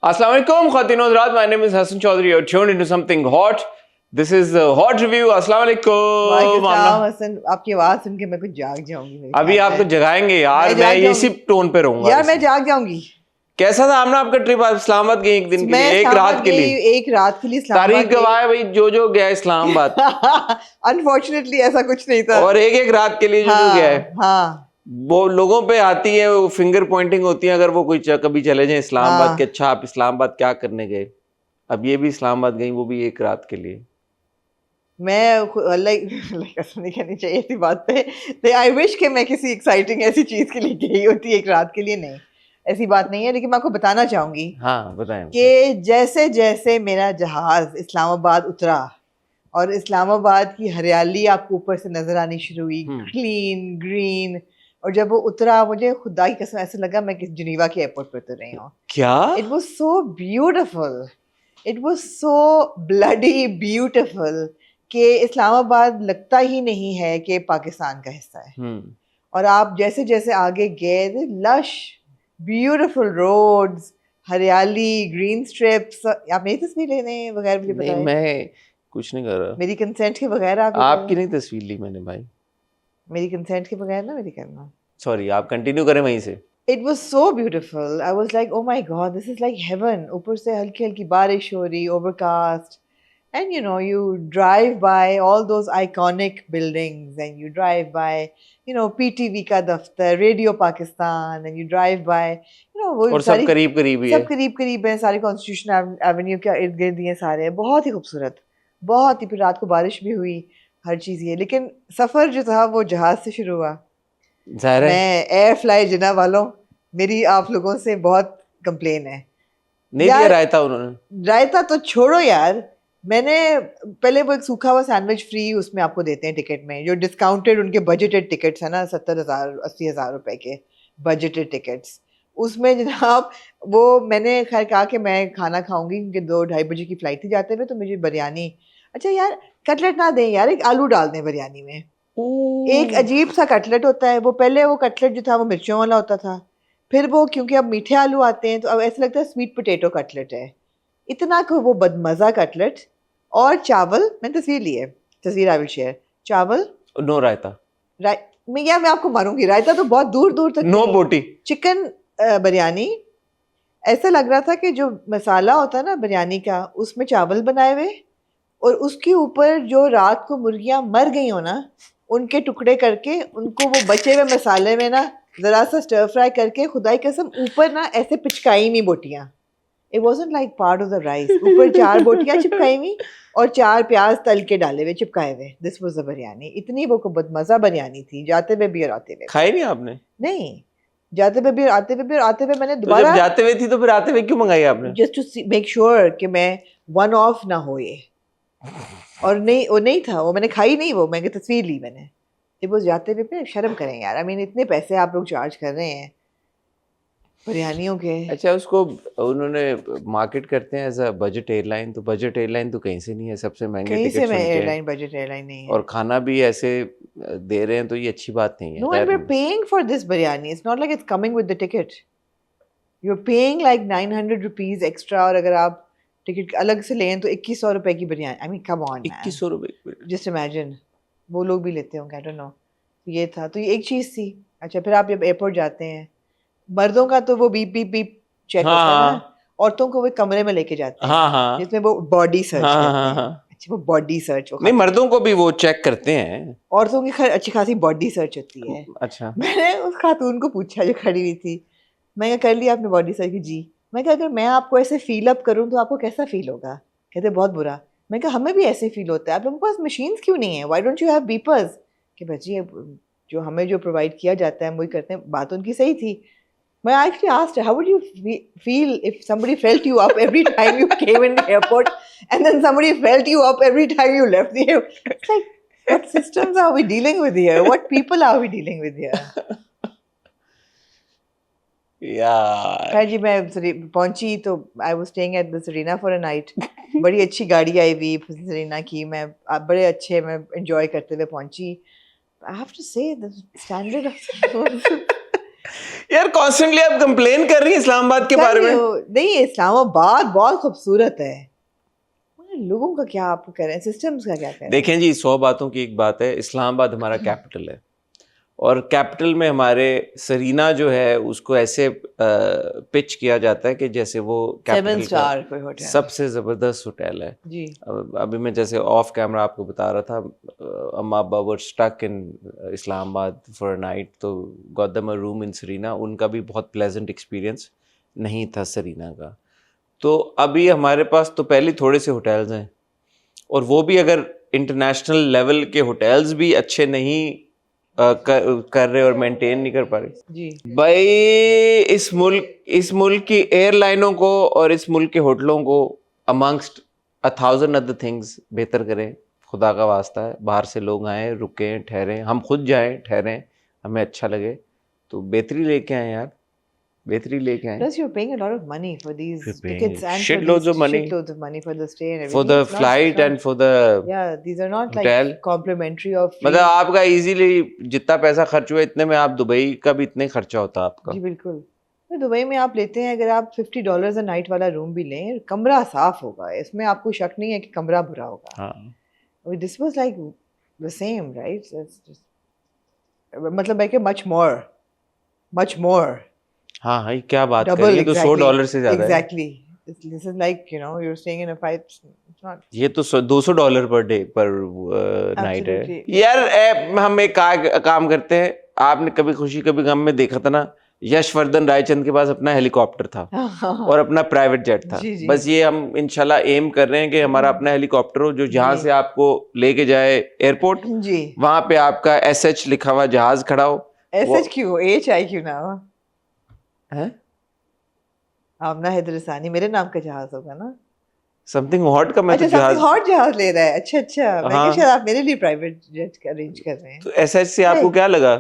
Assalamu alaikum, Khawateen और हज़रात. My name is Hassan Chaudhary. You're tuned into something hot. This is the hot review. Assalamu alaikum. Hasan, आपकी आवाज सुन के मैं कुछ जाग जाऊंगी. अभी आपको जगाएंगे यार. मैं इसी टोन पे रहूंगा यार. मैं जाग जाऊंगी. कैसा था आमना आपका ट्रिप? आप इस्लामाबाद गए एक दिन के लिए, एक रात के लिए. एक रात के लिए इस्लामाबाद. तारीख गवाह है भाई, जो गया इस्लामाबाद. अनफॉर्चुनेटली ऐसा कुछ नहीं था. और एक रात के लिए जो गया है. हाँ. वो लोगों पे आती है, वो फिंगर पॉइंटिंग होती है अगर वो कोई कभी चले जाए इस्लामाबाद के. अच्छा, आप इस्लामाबाद क्या करने गए? अब ये भी इस्लामाबाद गई, वो भी एक रात के लिए. मैं लाइक ऐसा नहीं कहनी चाहिए थी बात पे. आई विश कि मैं किसी एक्साइटिंग ऐसी चीज के लिए गई होती एक रात के लिए. नहीं, ऐसी बात नहीं है. लेकिन मैं आपको बताना चाहूंगी. हाँ बताएं. कि जैसे जैसे मेरा जहाज इस्लामाबाद उतरा और इस्लामाबाद की हरियाली आपको ऊपर से नजर आनी शुरू हुई, क्लीन ग्रीन. और जब वो उतरा, मुझे खुदा की कसम ऐसा लगा मैं जिनीवा के एयरपोर्ट पे उतर रही हूँ. क्या? It was so beautiful. It was so bloody beautiful कि इस्लामाबाद लगता ही नहीं है कि पाकिस्तान का हिस्सा है. और आप जैसे जैसे आगे गए, लश ब्यूटीफुल रोड्स, हरियाली, ग्रीन स्ट्रिप्स. आप मेरी तस्वीर लेने बगैर मुझे बताएं? मैं कुछ नहीं कर रहा. मेरी कंसेंट के बगैर आपकी नहीं तस्वीर ली मैंने भाई. मेरी कंसेंट के बगैर ना मेरी करना. सॉरी, आप कंटिन्यू करें वहीं से. It was so beautiful. I was like, oh my God, this is like heaven. ऊपर से हल्की हल्की बारिश हो रही, overcast. And you know, you drive by all those iconic buildings and you drive by, you know, PTV का दफ्तर, radio Pakistan, and you drive by, you know, वो और सब करीब करीब ही है. सब करीब करीब है. सारे कॉन्स्टिट्यूशन एवेन्यू के इर्द गिर्द ये सारे बहुत ही खूबसूरत, बहुत ही. फिर रात को बारिश भी हुई, हर चीज़ ये. लेकिन सफ़र जो था वो जहाज़ से शुरू हुआ. मैं एयर फ्लाई जिना वालों, मेरी आप लोगों से बहुत कंप्लेन है. नहीं दिया रायता उन्होंने. रायता तो छोड़ो यार. मैंने पहले वो एक सूखा हुआ सैंडविच फ्री उसमें आपको देते हैं टिकट में, जो डिस्काउंटेड उनके बजटेड टिकट्स है ना, 70,000 80,000 रुपए के बजटेड टिकट्स. उसमें जनाब वो मैंने खैर कहा कि मैं खाना खाऊंगी क्योंकि 2-2:30 बजे की फ़्लाइट थी जाते हुए, तो मुझे बिरयानी. अच्छा यार, कटलेट ना दें यार, एक आलू डाल दें बिरयानी में. एक अजीब सा कटलेट होता है वो. पहले वो कटलेट जो था वो मिर्चों वाला होता था. फिर वो क्योंकि अब मीठे आलू आते हैं तो अब ऐसा लगता है स्वीट पोटैटो कटलेट है. इतना को वो बदमज़ा कटलेट. और चावल, मैंने तस्वीर ली है, तस्वीर आई विल शेयर. चावल नो रायता. मैं आपको मारूंगी. रायता तो बहुत दूर दूर तक. नो बोटी. चिकन बिरयानी. ऐसा लग रहा था कि जो मसाला होता है ना बिरयानी का, उसमें चावल बनाए हुए और उसके ऊपर जो रात को मुर्गियां मर गई हो ना, उनके टुकड़े करके उनको वो बचे हुए मसाले में ना ज़रा सा स्टर फ्राई करके, खुदाई कसम ऊपर ना ऐसे पिचकाई हुई बोटियाँ. It wasn't like part of the rice. ऊपर 4 बोटियाँ चिपकाई हुई और 4 प्याज तल के डाले हुए चिपकाए हुए. This was the biryani. इतनी वो बदमज़ा बिरयानी थी, जाते हुए भी और आते हुए. खाई नहीं आपने? नहीं, जाते हुए भी और आते हुए भी. और आते हुए मैंने दोबारा. जब जाते हुए थी तो फिर आते हुए क्यों मंगाई आपने? Just to make sure कि मैं one off ना हो ये. और नहीं, वो नहीं था, वो मैंने खाई नहीं. वो मैंने तस्वीर ली मैंने. वो जाते हुए पे शर्म करें यार. आई मीन इतने पैसे आप लोग चार्ज कर रहे हैं बिरयानियों के. अच्छा, उसको उन्होंने मार्केट करते हैं एज अ बजट एयरलाइन. तो बजट एयरलाइन तो कहीं से नहीं है, सबसे महंगे टिकट कहीं से एयरलाइन बजट एयरलाइन नहीं है. और खाना भी ऐसे दे रहे हैं तो ये अच्छी बात नहीं है. No, and we are paying for this biryani. It's not like it's coming with the ticket. You are paying like 900 rupees extra. और अगर आप टिकट अलग से लें तो 2100 रुपए की biryani. I mean come on, 2100 रुपए. Just imagine. वो लोग भी लेते होंगे, आई डोंट नो. ये था तो ये एक चीज़ थी. अच्छा, फिर आप जब एयरपोर्ट जाते हैं, मर्दों का तो वो बीप बीप बीप चेक होता है ना. औरतों को वो कमरे में लेके जाते हैं जिसमें वो बॉडी सर्च करते हैं. अच्छा, वो बॉडी सर्च नहीं, मर्दों को भी वो चेक करते हैं. औरतों की खैर अच्छी खासी बॉडी सर्च होती है. अच्छा. मैंने उस खातून को पूछा जो खड़ी हुई थी, मैं कर लिया आपने बॉडी सर्च की? जी. मैं कहा अगर मैं आपको ऐसे फील अप करूँ तो आपको कैसा फील होगा? कहते बहुत बुरा. मैं कहा हमें भी ऐसे फील होता है. आप लोगों के पास मशीन्स क्यों नहीं है? Why don't you have beepers? कि बच्ची जो हमें जो प्रोवाइड किया जाता है हम वही करते हैं. बात उनकी सही थी. I actually asked her, how would you feel if somebody felt you up every time you came in the airport and then somebody felt you up every time you left the airport? It's like, what systems are we dealing with here? What people are we dealing with here? Yeah. खैर जी, मैं पहुंची तो I was staying at the Serena for a night. बड़ी अच्छी गाड़ी आई हुई Serena की. मैं बड़े अच्छे मैं enjoy करते हुए पहुंची. I have to say the standard of यार कॉन्स्टेंटली आप कंप्लेन कर रही हैं इस्लामाबाद के बारे में। नहीं, इस्लामाबाद बहुत खूबसूरत है, मगर लोगों का क्या आप करें, सिस्टम्स का क्या करें। देखें जी, 100 बातों की एक बात है, इस्लामाबाद हमारा कैपिटल है और कैपिटल में हमारे सरीना जो है उसको ऐसे पिच किया जाता है कि जैसे वो 7 कैपिटल स्टार कोई होटल सबसे ज़बरदस्त होटल है। जी। अभी मैं जैसे ऑफ कैमरा आपको बता रहा था, अम्मा अब्बा were stuck in Islamabad for a night, तो got them a room in Serena. उनका भी बहुत प्लेजेंट एक्सपीरियंस नहीं था सरीना का। तो अभी हमारे पास तो पहले थोड़े से होटल्स हैं और वो भी अगर इंटरनेशनल लेवल के होटल्स भी अच्छे नहीं कर रहे और मेंटेन नहीं कर पा रहे जी। भाई, इस मुल्क की एयरलाइनों को और इस मुल्क के होटलों को अमंगस्ट 1000 अदर थिंग्स बेहतर करें। खुदा का वास्ता है, बाहर से लोग आए, रुकें, ठहरें, हम खुद जाएं, ठहरें, हमें अच्छा लगे तो बेहतरी लेके आए यार, बेहतरी लेके आए। Plus, you're paying a lot of money for these You're paying tickets and for shitloads these of money shitloads of money for the stay and for everything. the It's not- flight and for the yeah, these are not hotel. like complimentary or free. मतलब आपका easily जितना पैसा खर्च हुआ इतने में आप Dubai का भी इतने खर्चा होता आपका। जी बिल्कुल। तो दुबई में आप लेते हैं, अगर आप $50 अ नाइट वाला रूम भी लें, कमरा साफ होगा, इसमें आपको शक नहीं है कि कमरा बुरा होगा। हाँ, this was like the same right, मतलब है कि मच मोर हाँ हाँ, ये क्या बात कर डबल रही है, तो $100 से ज्यादा है। Exactly, this is like you know you are staying in a 5, it's not. ये तो $200 पर डे पर नाइट है Absolutely. यार। हम एक काम करते हैं, आपने कभी खुशी कभी गम में देखा था ना, यशवर्धन रायचंद के पास अपना हेलीकॉप्टर था और अपना प्राइवेट जेट था। जी, जी। बस ये हम इंशाल्लाह एम कर रहे हैं कि हमारा अपना हेलीकॉप्टर हो जो जहां जी। से आपको लेके जाए एयरपोर्ट, जी। वहां पे आपका SH लिखा हुआ जहाज खड़ा हो। एसएच क्यों, HI क्यों ना हो? है आमना हैदरसानी मेरे नाम का जहाज होगा ना। समथिंग हॉट का मैं अच्छा, तो जहाज, समथिंग हॉट जहाज ले रहा है, अच्छा अच्छा, मैं क्या हाँ। शायद आप मेरे लिए प्राइवेट जेट अरेंज कर रहे हैं। तो SH से आपको क्या लगा?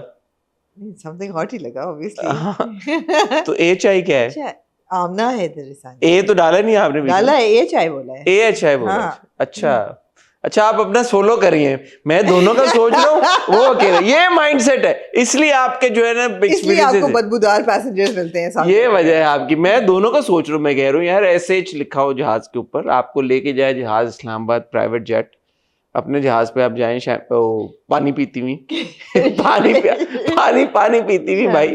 समथिंग हॉट ही लगा हाँ, ऑब्वियसली। तो HI क्या है? अच्छा, आमना हैदरसानी ए तो डाला नहीं आपने बीच में? डाला है, HI बोला है। AHI बोला। हाँ। अच्छा अच्छा, आप अपना सोलो करिए, मैं दोनों का सोच रहा हूँ, वो अकेला, ये माइंडसेट है, इसलिए आपके जो है ना इसलिए आपको एक्सपीरियंसेस, बदबूदार पैसेंजर्स मिलते हैं साथ ये में। वजह है आपकी। मैं दोनों का सोच रहा हूँ, मैं कह रहा हूँ यार SH लिखा हो जहाज के ऊपर, आपको लेके जाए जहाज इस्लामाबाद प्राइवेट जेट, अपने जहाज पे आप जाएं, पानी पीती हुई पानी पीती हुई भाई,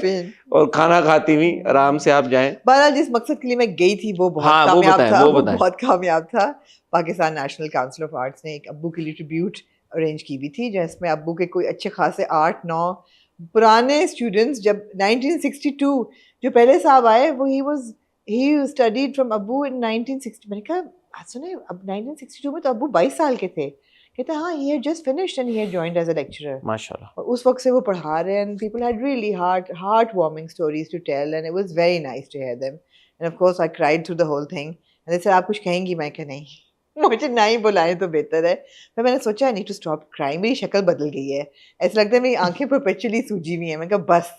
और खाना खाती हुई आराम से आप जाएं। बहरहाल जिस मकसद के लिए मैं गई थी वो बहुत हाँ, वो कामयाब बताएं, था, वो वो बताएं। बहुत कामयाब था। Pakistan national council of arts ने एक अब्बू के लिए ट्रिब्यूट अरेंज की हुई थी, जिसमें अब्बू के कोई अच्छे खासे 8-9 पुराने स्टूडेंट्स, जब 1962 जो पहले साहब आए, वो ही स्टडीड फ्रॉम अब्बू इन 1960। मैंने कहा सुने, अब 1962 में तो अब्बू 22 साल के थे। कहते हैं हाँ, he had just finished and he had joined as a lecturer. माशाल्लाह। और उस वक्त से वो पढ़ा रहे हैं, and people had really heartwarming stories to tell, and it was very nice to hear them. And of course I cried through the whole thing. And they said आप कुछ कहेंगी? मैं क्या नहीं, मुझे ना ही बुलाएं तो बेहतर है। फिर मैंने सोचा I need to stop crying, मेरी शक्ल बदल गई है, ऐसा लगता है मेरी आंखें परपेचुअली सूजी हुई हैं। मैं कहा बस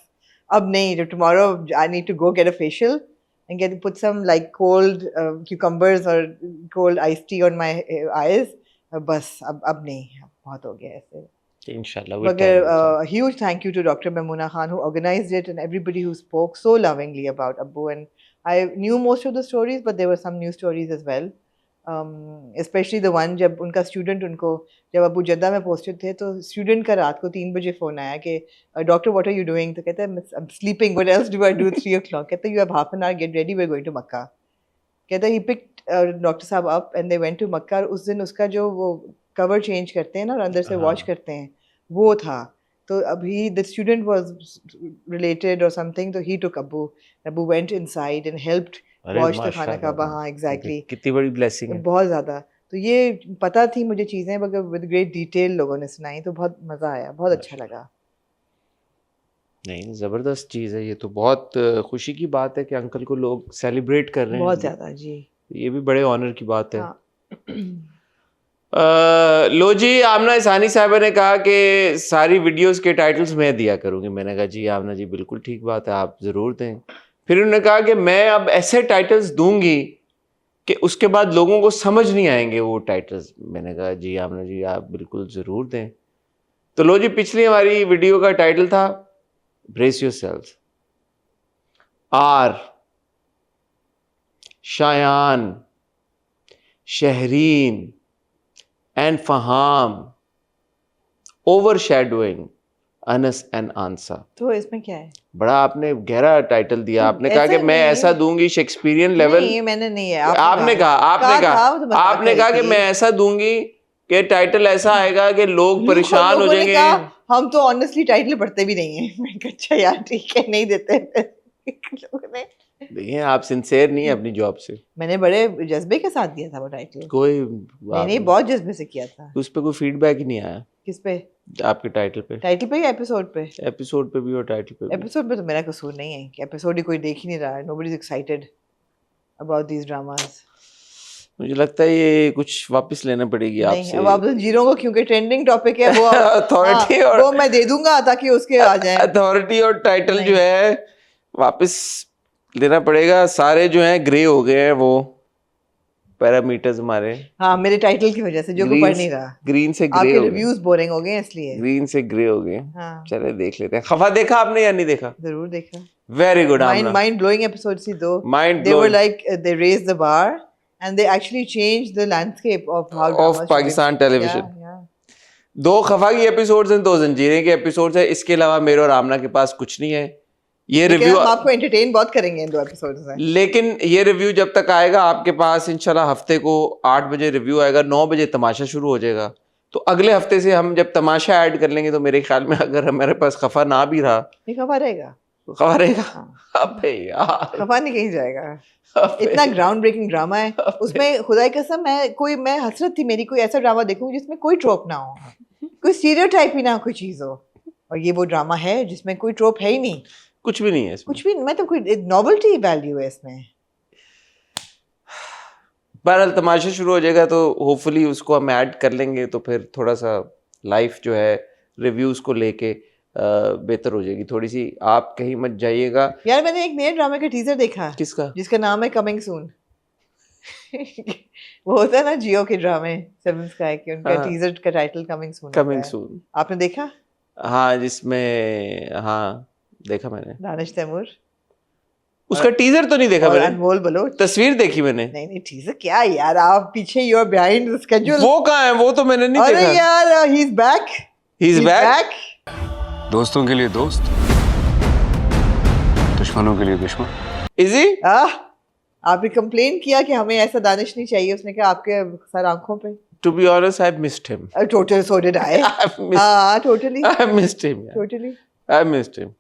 अब नहीं, जो tomorrow I need to go get a facial and get put some like cold cucumbers or cold iced tea on my eyes. बस अब नहीं, अब बहुत हो गया ऐसे। इंशाल्लाह। मगर huge thank you to Dr. Mamoona Khan who organized it, and everybody who spoke so lovingly about Abbu. And I knew most of the stories, but there were some new stories as well. Especially the one जब उनका student, उनको जब अबू जद्दा में posted थे, तो student का रात को 3 बजे फ़ोन आया कि doctor what are you doing? तो कहता है I am sleeping, what else do I do 3 o'clock? कहता है you have half an hour, get ready, we are going to Mecca. कहता है ही पिक्ड डॉक्टर साहब up and they went to Mecca. उस दिन उसका जो वो कवर चेंज करते हैं ना और अंदर से वॉश करते हैं, वो था। तो अभी द स्टूडेंट वाज रिलेटेड और समथिंग, तो he took Abu went inside and helped wash the khana का। हाँ एग्जैक्टली, कितनी बड़ी ब्लेसिंग है, बहुत ज़्यादा। तो ये पता थी मुझे चीज़ें, मगर विद ग्रेट डिटेल लोगों ने सुनाई, तो बहुत मज़ा आया, बहुत अच्छा लगा। नहीं ज़बरदस्त चीज़ है ये तो, बहुत खुशी की बात है कि अंकल को लोग सेलिब्रेट कर रहे हैं, बहुत ज़्यादा जी, ये भी बड़े ऑनर की बात है। हाँ। लो जी, आमना इसानी साहबा ने कहा कि सारी वीडियोस के टाइटल्स मैं दिया करूंगी। मैंने कहा जी आमना जी बिल्कुल ठीक बात है, आप ज़रूर दें। फिर उन्होंने कहा कि मैं अब ऐसे टाइटल्स दूंगी कि उसके बाद लोगों को समझ नहीं आएंगे वो टाइटल्स। मैंने कहा जी आमना जी आप बिल्कुल ज़रूर दें। तो लो जी, पिछली हमारी वीडियो का टाइटल था ब्रेस योरसेल्फ। आर, Shayan, Shehreen and Fahham overshadowing Anas and Ansa. तो इसमें क्या है? बड़ा आपने गहरा टाइटल दिया। तो आपने कहा कि ऐसा मैं नहीं, ऐसा दूंगी शेक्सपियरियन लेवल। नहीं मैंने नहीं है, आपने कहा था, वो तो मजाक आपने कर कहा रही कि थी। मैं ऐसा दूंगी कि टाइटल ऐसा आएगा कि लोग परेशान हो लोगों ने जाएंगे। कहा हम तो ऑनेस्टली टाइटल पढ़ते भी नहीं है। मैं कहा अच्छा यार ठीक है, नहीं देते। लोगों ने, देखिए आप सिंसेयर नहीं है अपनी जॉब से। मैंने बड़े जज्बे के साथ दिया था वो टाइटल। कोई नहीं बहुत जज्बे से किया था। उस पे कोई फीडबैक ही नहीं आया किस पे? आपके टाइटल पे? टाइटल पे या एपिसोड पे? एपिसोड पे भी और टाइटल पे भी। एपिसोड पे तो मेरा कसूर नहीं है कि एपिसोड ही कोई देख ही नहीं रहा है। Nobody is excited about these dramas. मुझे लगता है ये कुछ वापस लेना पड़ेगी नहीं आपसे। अब आप जीरो को, क्योंकि ट्रेंडिंग टॉपिक है वो अथॉरिटी हाँ, और वो मैं दे दूंगा ताकि उसके आ जाए। अथॉरिटी और टाइटल नहीं। जो है वापस लेना पड़ेगा। सारे जो हैं ग्रे हो गए हैं वो पैरामीटर्स हमारे। हाँ मेरे टाइटल की वजह से जो कोई पढ़ नहीं रहा। ग्रीन से ग्रे आपके हो गए। रिव्यूज बोरिंग हो गए हैं इसलिए। ग्रीन से ग्रे हो गए। हाँ चले देख लेते हैं। खफा देखा आपने या नहीं देखा? जरूर देखा। Very good mind blowing episode थी दो। Mind They were blowing like they raised the bar and they actually changed the landscape of how of dramas should be Pakistan made. Television. Yeah. दो खफा की एपिसोड्स हैं, दो जंजीरें के एपिसोड्स हैं। इसके अलावा मेरे और आमना के पास कुछ नहीं है। ये लेकिन रिव्यू हम आपको एंटरटेन बहुत करेंगे इन दो एपिसोड्स में। लेकिन ये रिव्यू जब तक आएगा आपके पास इंशाल्लाह हफ्ते को 8 बजे रिव्यू आएगा, 9 बजे तमाशा शुरू हो जाएगा। तो अगले हफ्ते से हम जब तमाशा ऐड कर लेंगे तो मेरे ख्याल में अगर हमारे पास खफा ना भी रहा ये खफा रहेगा। तो खफा रहेगा। हाँ। अबे यार, खफा नहीं कहीं जाएगा। अबे इतना ग्राउंड ब्रेकिंग ड्रामा है उसमें, खुदा की कसम मैं हसरत थी मेरी कोई ऐसा ड्रामा देखूं जिसमें कोई ट्रोप ना हो, कोई स्टीरियोटाइप ही ना कोई चीज हो। और ये वो ड्रामा है जिसमें कोई ट्रोप है ही नहीं, कुछ भी नहीं है इसमें। कुछ भी मतलब कोई नॉवेल्टी वैल्यू है इसमें। बहरहाल तमाशा शुरू हो जाएगा तो होपफुली उसको हम ऐड कर लेंगे तो फिर थोड़ा सा लाइफ जो है रिव्यूज को लेके बेहतर हो जाएगी थोड़ी सी। आप कहीं मत जाइएगा। यार मैंने एक नए ड्रामे का टीजर देखा किसका? जिसका नाम है कमिंग सून। वो होता है ना जियो के ड्रामे सेवन स्काई के, उनका हाँ। टीजर का title coming soon. Coming soon. आपने देखा? हाँ जिसमें, हाँ देखा मैंने। दानिश तैमूर उसका टीजर तो नहीं देखा और मैंने, अनमोल बलोच। तस्वीर देखी मैंने। नहीं टीजर क्या यार, आप पीछे you are behind the schedule. वो कहाँ है? वो तो मैंने नहीं अरे देखा। यार he is back, he is back. दोस्तों के लिए दोस्त, दुश्मनों के लिए दुश्मन। Is he? आपने कंप्लेन किया कि हमें ऐसा दानिश नहीं चाहिए, उसने कहा आपके सर आंखों पे। To be honest I missed him. Total so did I. Totally I missed him. Totally I missed him.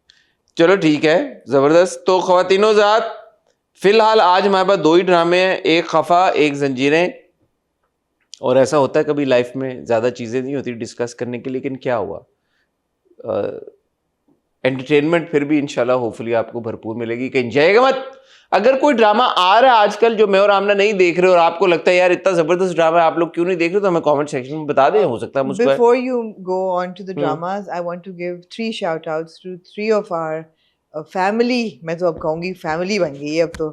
चलो ठीक है, जबरदस्त। तो ख्वातीनो ज़ात, फिलहाल आज हमारे पास दो ही ड्रामे हैं, एक खफा एक जंजीरें। और ऐसा होता है कभी लाइफ में ज़्यादा चीज़ें नहीं होती डिस्कस करने की, लेकिन क्या हुआ, एंटरटेनमेंट फिर भी इंशाल्लाह होपफुली आपको भरपूर मिलेगी। कहीं जाएगा मत। अगर कोई ड्रामा आ रहा है आजकल जो मैं और आमना नहीं देख रहे और आपको लगता है यार इतना जबरदस्त ड्रामा है आप लोग क्यों नहीं देख रहे, तो हमें कमेंट सेक्शन में बता दें, हो सकता है मुझको। Before you go on to the dramas, I want to give 3 shout outs to 3 of our family. मैं तो अब कहूँगी family बन गई है अब तो।